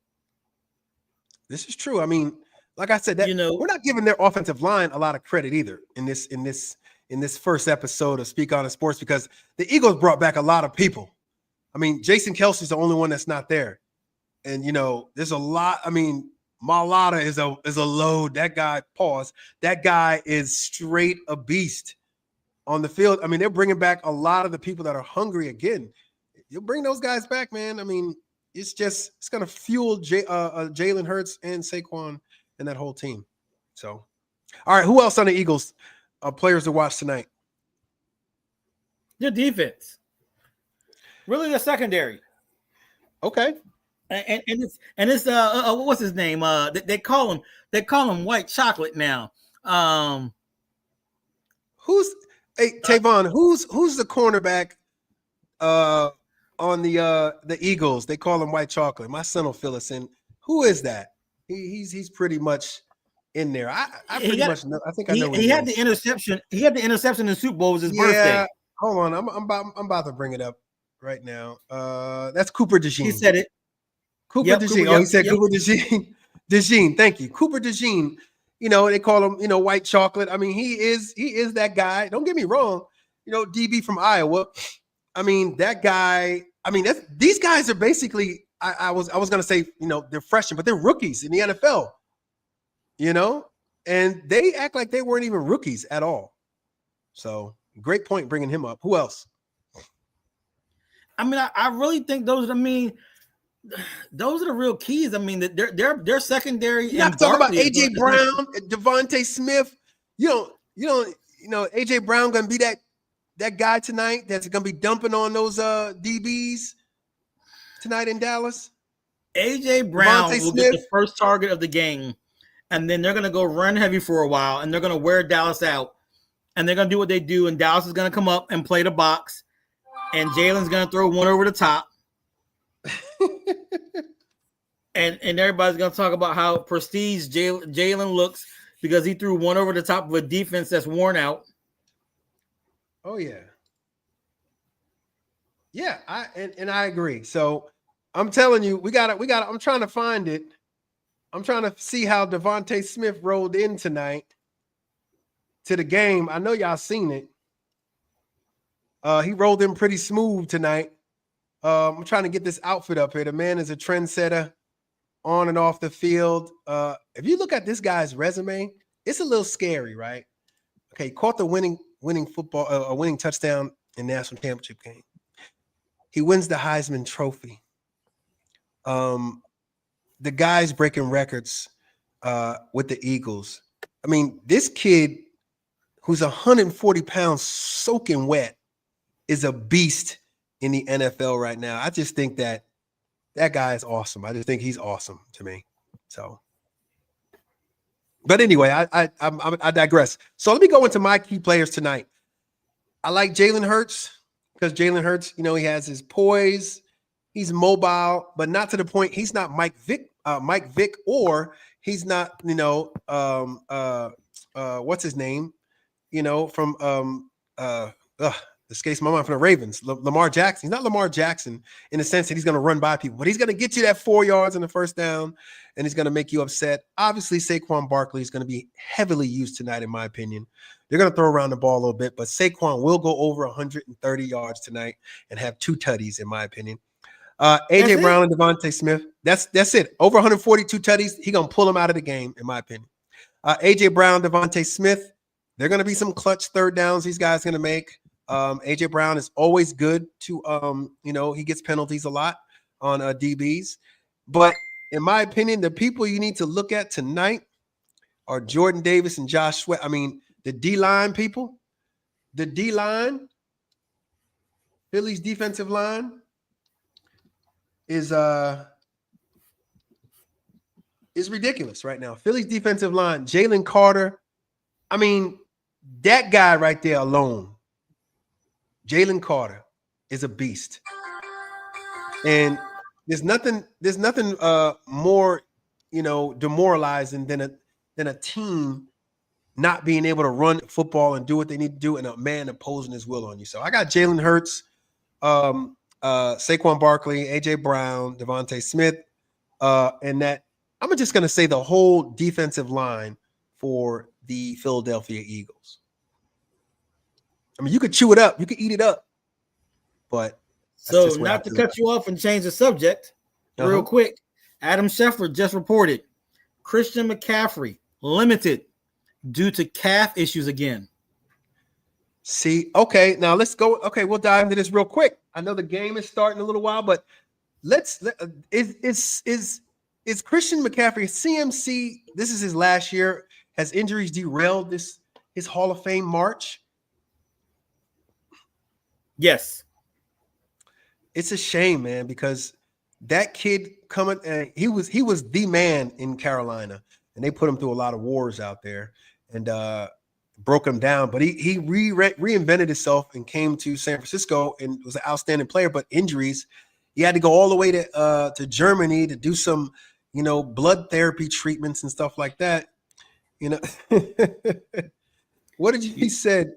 This is true. I mean, like I said, we're not giving their offensive line a lot of credit either in this first episode of Speak On Sports, because the Eagles brought back a lot of people. I mean, Jason Kelsey's the only one that's not there. And, there's a lot. I mean, Malata is a load. That guy, that guy is straight a beast on the field. I mean, they're bringing back a lot of the people that are hungry again. You'll bring those guys back, man. I mean, it's going to fuel Jalen Hurts and Saquon and that whole team. So, all right, who else on the Eagles players to watch tonight? Your defense. Really the secondary. Okay. And it's what's his name? They call him white chocolate now. Tavon, who's the cornerback on the Eagles? They call him white chocolate. My son will fill us in. Who is that? He's pretty much in there. I much know. I think I know. He had the interception. He had the interception in the Super Bowl. It was his birthday. Hold on. I'm about to bring it up right now. That's Cooper DeJean. He said it. Cooper DeJean. He said Cooper DeJean. DeJean. Thank you, Cooper DeJean. They call him white chocolate. I mean, he is that guy. Don't get me wrong. DB from Iowa. I mean, that guy. I mean, these guys are basically. I was gonna say they're freshmen, but they're rookies in the NFL. And they act like they weren't even rookies at all. So great point bringing him up. Who else? I mean, I really think those are the real keys. I mean, they're secondary. You're not talking about AJ Brown, Devontae Smith. AJ Brown gonna be that guy tonight that's gonna be dumping on those DBs tonight in Dallas. AJ Brown will get the first target of the game. And then they're going to go run heavy for a while, and they're going to wear Dallas out, and they're going to do what they do, and Dallas is going to come up and play the box, and Jalen's going to throw one over the top, and everybody's going to talk about how prestige Jalen looks because he threw one over the top of a defense that's worn out. Oh yeah, yeah, I agree. So I'm telling you, we got. I'm trying to find it. I'm trying to see how Devontae Smith rolled in tonight to the game. I know y'all seen it. He rolled in pretty smooth tonight. I'm trying to get this outfit up here. The man is a trendsetter on and off the field. If you look at this guy's resume, it's a little scary, right? Okay, caught the winning football, a winning touchdown in national championship game. He wins the Heisman Trophy. the guys breaking records with the Eagles. I mean, this kid who's 140 pounds soaking wet is a beast in the NFL right now. I just think that guy is awesome. I just think he's awesome to me. So, but anyway, I digress. So let me go into my key players tonight. I like Jalen Hurts because Jalen Hurts, he has his poise. He's mobile, but not to the point. He's not Mike Vick, or he's not, what's his name? From escapes my mind, from the Ravens, Lamar Jackson. He's not Lamar Jackson in the sense that he's going to run by people, but he's going to get you that 4 yards in the first down, and he's going to make you upset. Obviously, Saquon Barkley is going to be heavily used tonight, in my opinion. They're going to throw around the ball a little bit, but Saquon will go over 130 yards tonight and have 2 tutties, in my opinion. AJ Brown and Devontae Smith. That's it. Over 142 tutties. He's going to pull them out of the game, in my opinion. AJ Brown, Devontae Smith. They're going to be some clutch third downs these guys going to make. AJ Brown is always good to, he gets penalties a lot on DBs. But in my opinion, the people you need to look at tonight are Jordan Davis and Josh Sweat. I mean, the D-line people, the D-line, Philly's defensive line is ridiculous right now. Philly's defensive line, Jalen Carter. I mean, that guy right there alone, Jalen Carter, is a beast. And there's nothing more, demoralizing than a team not being able to run football and do what they need to do, and a man imposing his will on you. So I got Jalen Hurts, Saquon Barkley, AJ Brown, Devontae Smith, and that I'm just going to say the whole defensive line for the Philadelphia Eagles. I mean, you could chew it up, you could eat it up, but so not to cut you off and change the subject real quick. Adam Schefter just reported Christian McCaffrey limited due to calf issues again. See, okay, now let's go. Okay, we'll dive into this real quick. I know the game is starting a little while, but is Christian McCaffrey, CMC, this is his last year, has injuries derailed his Hall of Fame march? Yes. It's a shame, man, because that kid he was the man in Carolina, and they put him through a lot of wars out there and broke him down. But he reinvented himself and came to San Francisco and was an outstanding player. But injuries, he had to go all the way to Germany to do some, blood therapy treatments and stuff like that. What did he said?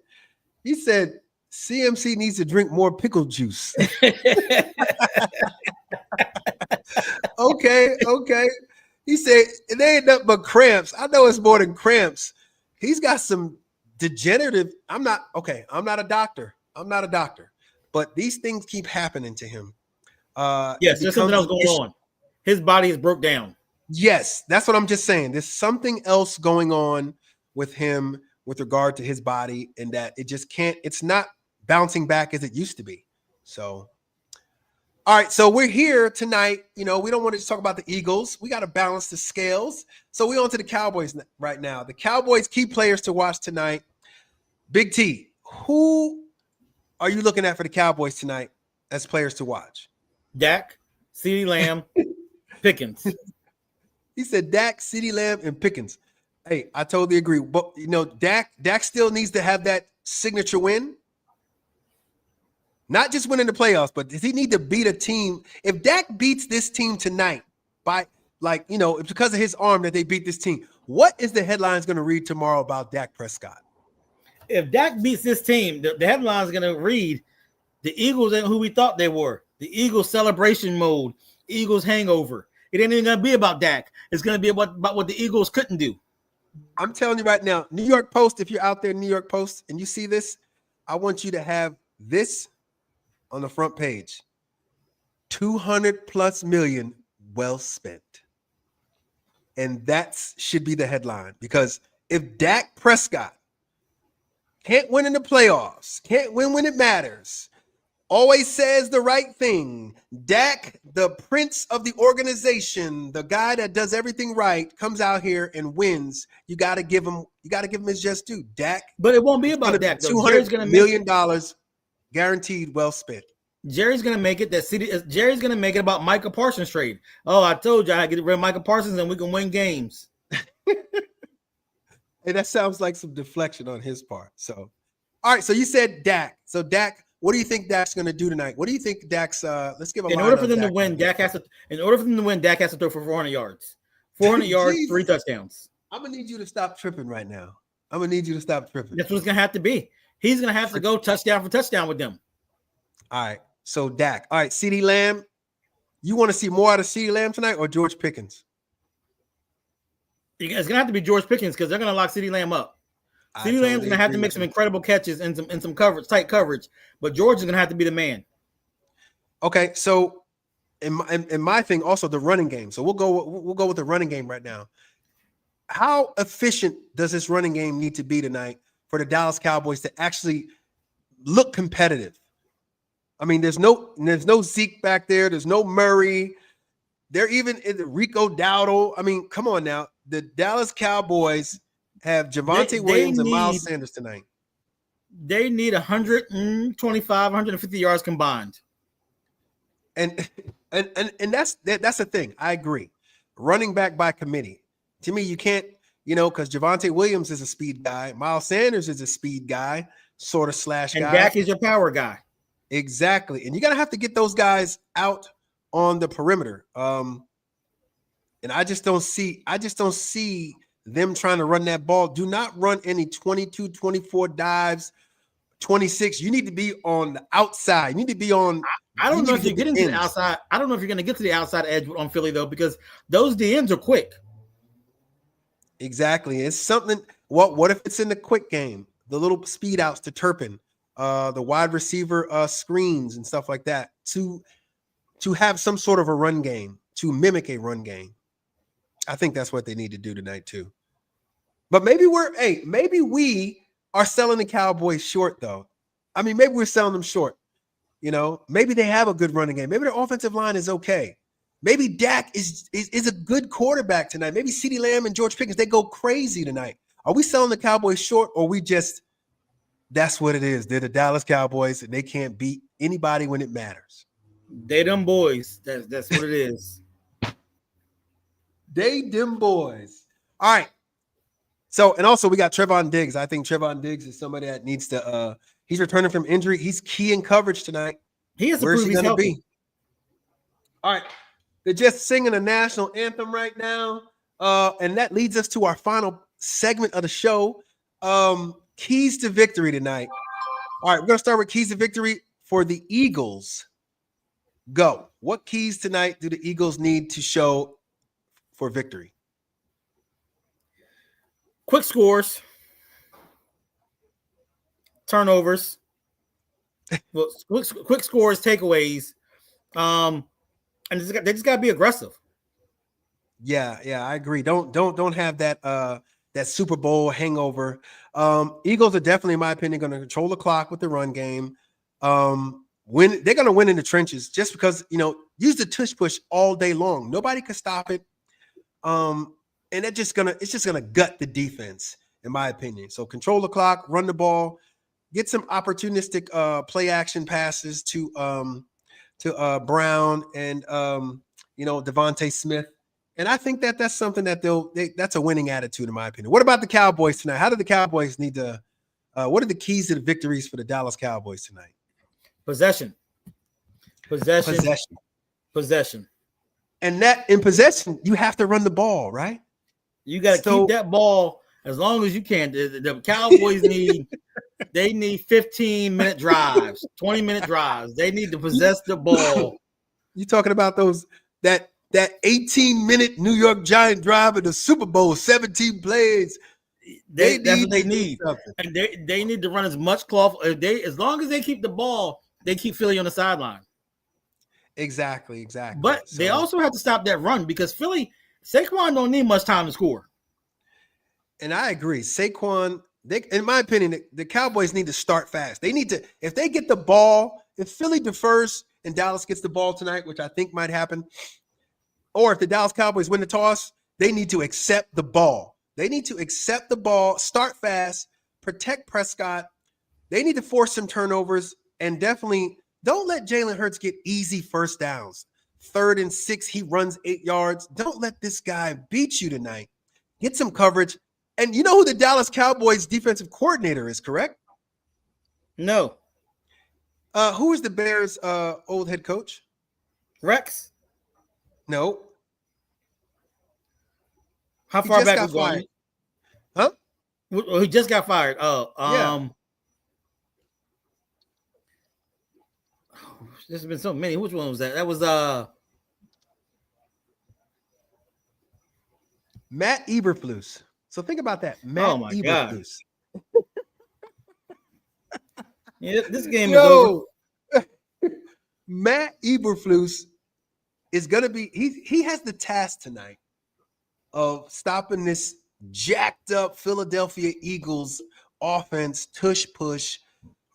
He said CMC needs to drink more pickle juice. Okay. He said it ain't nothing but cramps. I know it's more than cramps. He's got some degenerative. I'm not a doctor. But these things keep happening to him. Yes, there's something else going on. His body is broke down. Yes, that's what I'm just saying. There's something else going on with him with regard to his body, and that it's not bouncing back as it used to be. So, all right. So we're here tonight. We don't want to just talk about the Eagles. We got to balance the scales. So we're on to the Cowboys right now. The Cowboys key players to watch tonight. Big T, who are you looking at for the Cowboys tonight as players to watch? Dak, CeeDee Lamb, Pickens. He said Dak, CeeDee Lamb, and Pickens. Hey, I totally agree. But Dak still needs to have that signature win. Not just winning the playoffs, but does he need to beat a team? If Dak beats this team tonight by it's because of his arm that they beat this team. What is the headlines going to read tomorrow about Dak Prescott? If Dak beats this team, the headline is going to read the Eagles ain't who we thought they were. The Eagles celebration mode, Eagles hangover. It ain't even going to be about Dak. It's going to be about what the Eagles couldn't do. I'm telling you right now, New York Post, if you're out there, New York Post, and you see this, I want you to have this on the front page. 200+ million well spent. And that should be the headline, because if Dak Prescott can't win in the playoffs, can't win when it matters, always says the right thing. Dak, the prince of the organization, the guy that does everything right, comes out here and wins. You got to give him his just due. Dak, but it won't be about Dak though. $200 million guaranteed, well spent. Jerry's gonna make it Jerry's gonna make it about Micah Parsons trade. Oh, I told you I get rid of Micah Parsons and we can win games. Hey, that sounds like some deflection on his part. So, all right. So you said Dak. So Dak, what do you think Dak's going to do tonight? What do you think Dak's? Let's give a. In order for them to win, Dak has to. In order for them to win, Dak has to throw for 400 yards. 400 yards, 3 touchdowns. I'm gonna need you to stop tripping right now. I'm gonna need you to stop tripping. That's what it's gonna have to be. He's gonna have to go touchdown for touchdown with them. All right. So Dak. All right. CeeDee Lamb. You want to see more out of CeeDee Lamb tonight or George Pickens? It's gonna have to be George Pickens because they're gonna lock CeeDee Lamb up. CeeDee Lamb's gonna have to make some incredible catches and some coverage, tight coverage. But George is gonna have to be the man. Okay, so in my thing, also the running game. So we'll go with the running game right now. How efficient does this running game need to be tonight for the Dallas Cowboys to actually look competitive? I mean, there's no Zeke back there. There's no Murray. They're even in the Rico Dowdle. I mean, come on now. The Dallas Cowboys have Javonte Williams and Miles Sanders tonight. They need 125, 150 yards combined. And that's the thing. I agree. Running back by committee. To me, you can't, because Javonte Williams is a speed guy. Miles Sanders is a speed guy, sort of slash guy. And Dak is your power guy. Exactly. And you're going to have to get those guys out on the perimeter. And I just don't see them trying to run that ball. Do not run any 22, 24 dives, 26. You need to be on the outside. You need to be on. I don't know if you're getting to the outside. I don't know if you're going to get to the outside edge on Philly, though, because those DNs are quick. Exactly. It's something. What if it's in the quick game? The little speed outs to Turpin, the wide receiver screens and stuff like that to have some sort of a run game, to mimic a run game. I think that's what they need to do tonight too. But maybe we are selling the Cowboys short though. I mean, maybe we're selling them short. Maybe they have a good running game. Maybe their offensive line is okay. Maybe Dak is a good quarterback tonight. Maybe CeeDee Lamb and George Pickens, they go crazy tonight. Are we selling the Cowboys short or we just, that's what it is. They're the Dallas Cowboys and they can't beat anybody when it matters. They them boys. That's what it is. They them boys. All right. So, and also we got Trevon Diggs. I think Trevon Diggs is somebody that needs to he's returning from injury. He's key in coverage tonight. He has to prove he's healthy. Be? All right. They're just singing a national anthem right now. And that leads us to our final segment of the show. Keys to victory tonight. All right, we're gonna start with keys to victory for the Eagles. Go. What keys tonight do the Eagles need to show for victory? Quick scores, turnovers, well, quick scores, takeaways, and they just gotta be aggressive. Yeah, I agree. Don't have that Super Bowl hangover. Eagles are definitely, in my opinion, going to control the clock with the run game. They're going to win in the trenches just because use the tush push all day long. Nobody can stop it. And it's just gonna gut the defense, in my opinion. So control the clock, run the ball, get some opportunistic play action passes to Brown and Devontae Smith. And I think that's something that that's a winning attitude, in my opinion. What about the Cowboys tonight? How do the Cowboys need to? What are the keys to the victories for the Dallas Cowboys tonight? Possession. And that in possession, you have to run the ball, right? You got to keep that ball as long as you can. The Cowboys need 15-minute drives, 20-minute drives. They need to possess the ball. You talking about that 18-minute New York Giant drive in the Super Bowl, 17 plays. That's what they need. And they need to run as much cloth. As long as they keep the ball, they keep Philly on the sideline. Exactly. But they also have to stop that run because Saquon don't need much time to score. And I agree. Saquon, in my opinion, the Cowboys need to start fast. They need to, if they get the ball if Philly defers and Dallas gets the ball tonight, which I think might happen, or if the Dallas Cowboys win the toss, they need to accept the ball. They need to accept the ball, start fast, protect Prescott. They need to force some turnovers, and definitely don't let Jalen Hurts get easy first downs. 3rd and 6, he runs 8 yards. Don't let this guy beat you tonight. Get some coverage. And you know who the Dallas Cowboys defensive coordinator is, correct? No. Who is the Bears' old head coach? Rex? No. How far back was going? Huh? Well, he just got fired. Yeah. There's been so many. Which one was that? That was Matt Eberflus. So think about that. Matt Eberflus. God. Yeah, this game is over. Matt Eberflus is going to be, he has the task tonight of stopping this jacked up Philadelphia Eagles offense, tush push,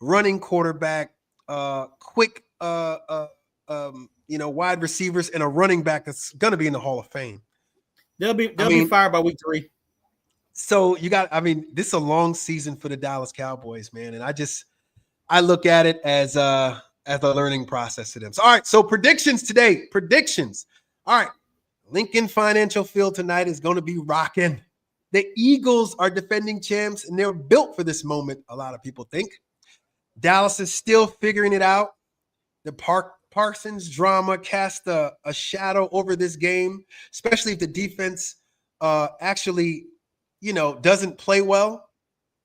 running quarterback, quick, wide receivers, and a running back that's going to be in the Hall of Fame. They'll be fired by week 3. So this is a long season for the Dallas Cowboys, man. And I look at it as a learning process to them. So, all right. So predictions today. All right. Lincoln Financial Field tonight is going to be rocking. The Eagles are defending champs, and they're built for this moment, a lot of people think. Dallas is still figuring it out. The Parsons drama cast a shadow over this game, especially if the defense actually, doesn't play well.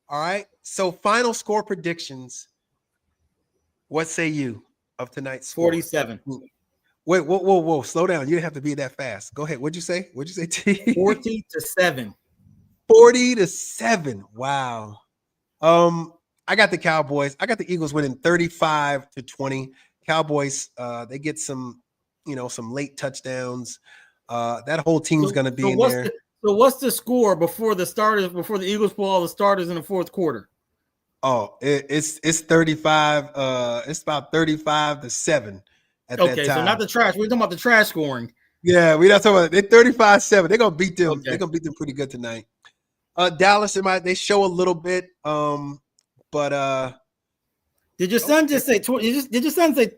All right. So final score predictions. What say you of tonight's score? 47. Wait, whoa. Slow down. You didn't have to be that fast. Go ahead. What'd you say? T? 40-7. 40-7. Wow. I got the Cowboys. I got the Eagles winning 35-20. Cowboys, they get some late touchdowns. That whole team's going to be in there. So what's the score before the Eagles pull all the starters in the fourth quarter? Oh, it's 35. It's about 35-7 at that time. Okay, so not the trash. We're talking about the trash scoring. Yeah, we're not talking about it. They're 35-7. They're gonna beat them. Okay. They're gonna beat them pretty good tonight. Dallas, they show a little bit. But did your son just say 20? Did your son say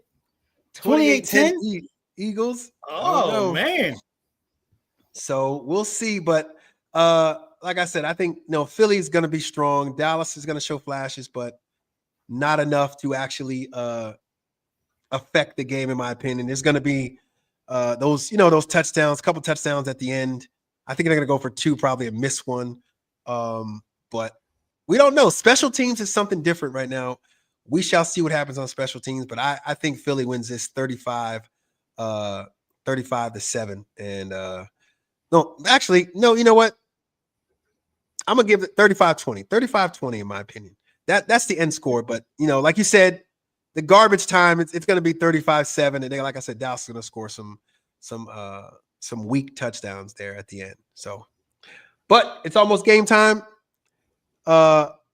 28-10 Eagles? Oh man. So we'll see, but like I said, I think Philly's going to be strong. Dallas is going to show flashes, but not enough to actually affect the game, in my opinion. There's going to be those touchdowns, couple touchdowns at the end. I think they're going to go for 2, probably a miss one. But we don't know. Special teams is something different right now. We shall see what happens on special teams, but I think Philly wins this 35-7. And no, you know what? I'm going to give it 35-20. 35-20 in my opinion. That's the end score. But, like you said, the garbage time, it's going to be 35-7. And then, like I said, Dallas is going to score some weak touchdowns there at the end. So, but it's almost game time.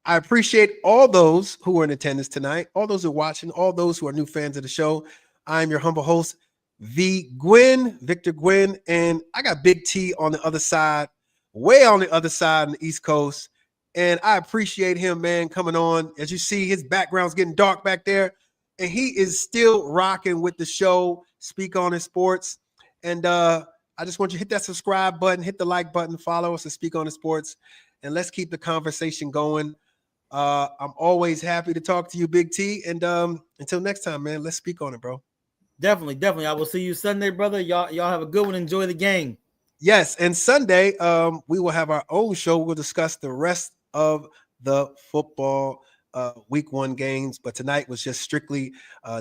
I appreciate all those who are in attendance tonight, all those who are watching, all those who are new fans of the show. I'm your humble host, Victor Gwynn, and I got Big T on the other side, way on the other side on the East Coast. And I appreciate him, man, coming on. As you see, his background's getting dark back there, and he is still rocking with the show, Speak On It Sports. And I just want you to hit that subscribe button, hit the like button, follow us at Speak On It Sports, and let's keep the conversation going. I'm always happy to talk to you, Big T. And until next time, man, let's speak on it, bro. Definitely. I will see you Sunday, brother. Y'all have a good one. Enjoy the game. Yes, and Sunday, we will have our own show. We'll discuss the rest of the football week 1 games. But tonight was just strictly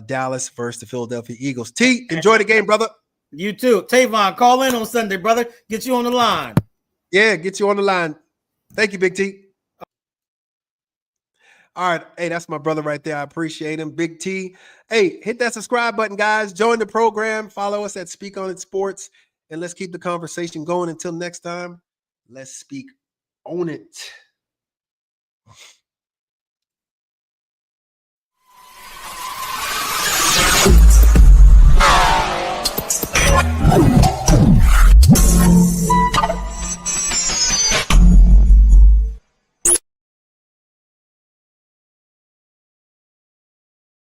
Dallas versus the Philadelphia Eagles. T, enjoy the game, brother. You too. Tavon, call in on Sunday, brother. Get you on the line. Yeah, get you on the line. Thank you, Big T. All right. Hey, that's my brother right there. I appreciate him. Big T. Hey, hit that subscribe button, guys. Join the program. Follow us at Speak On It Sports. And let's keep the conversation going. Until next time, let's speak on it. Peace.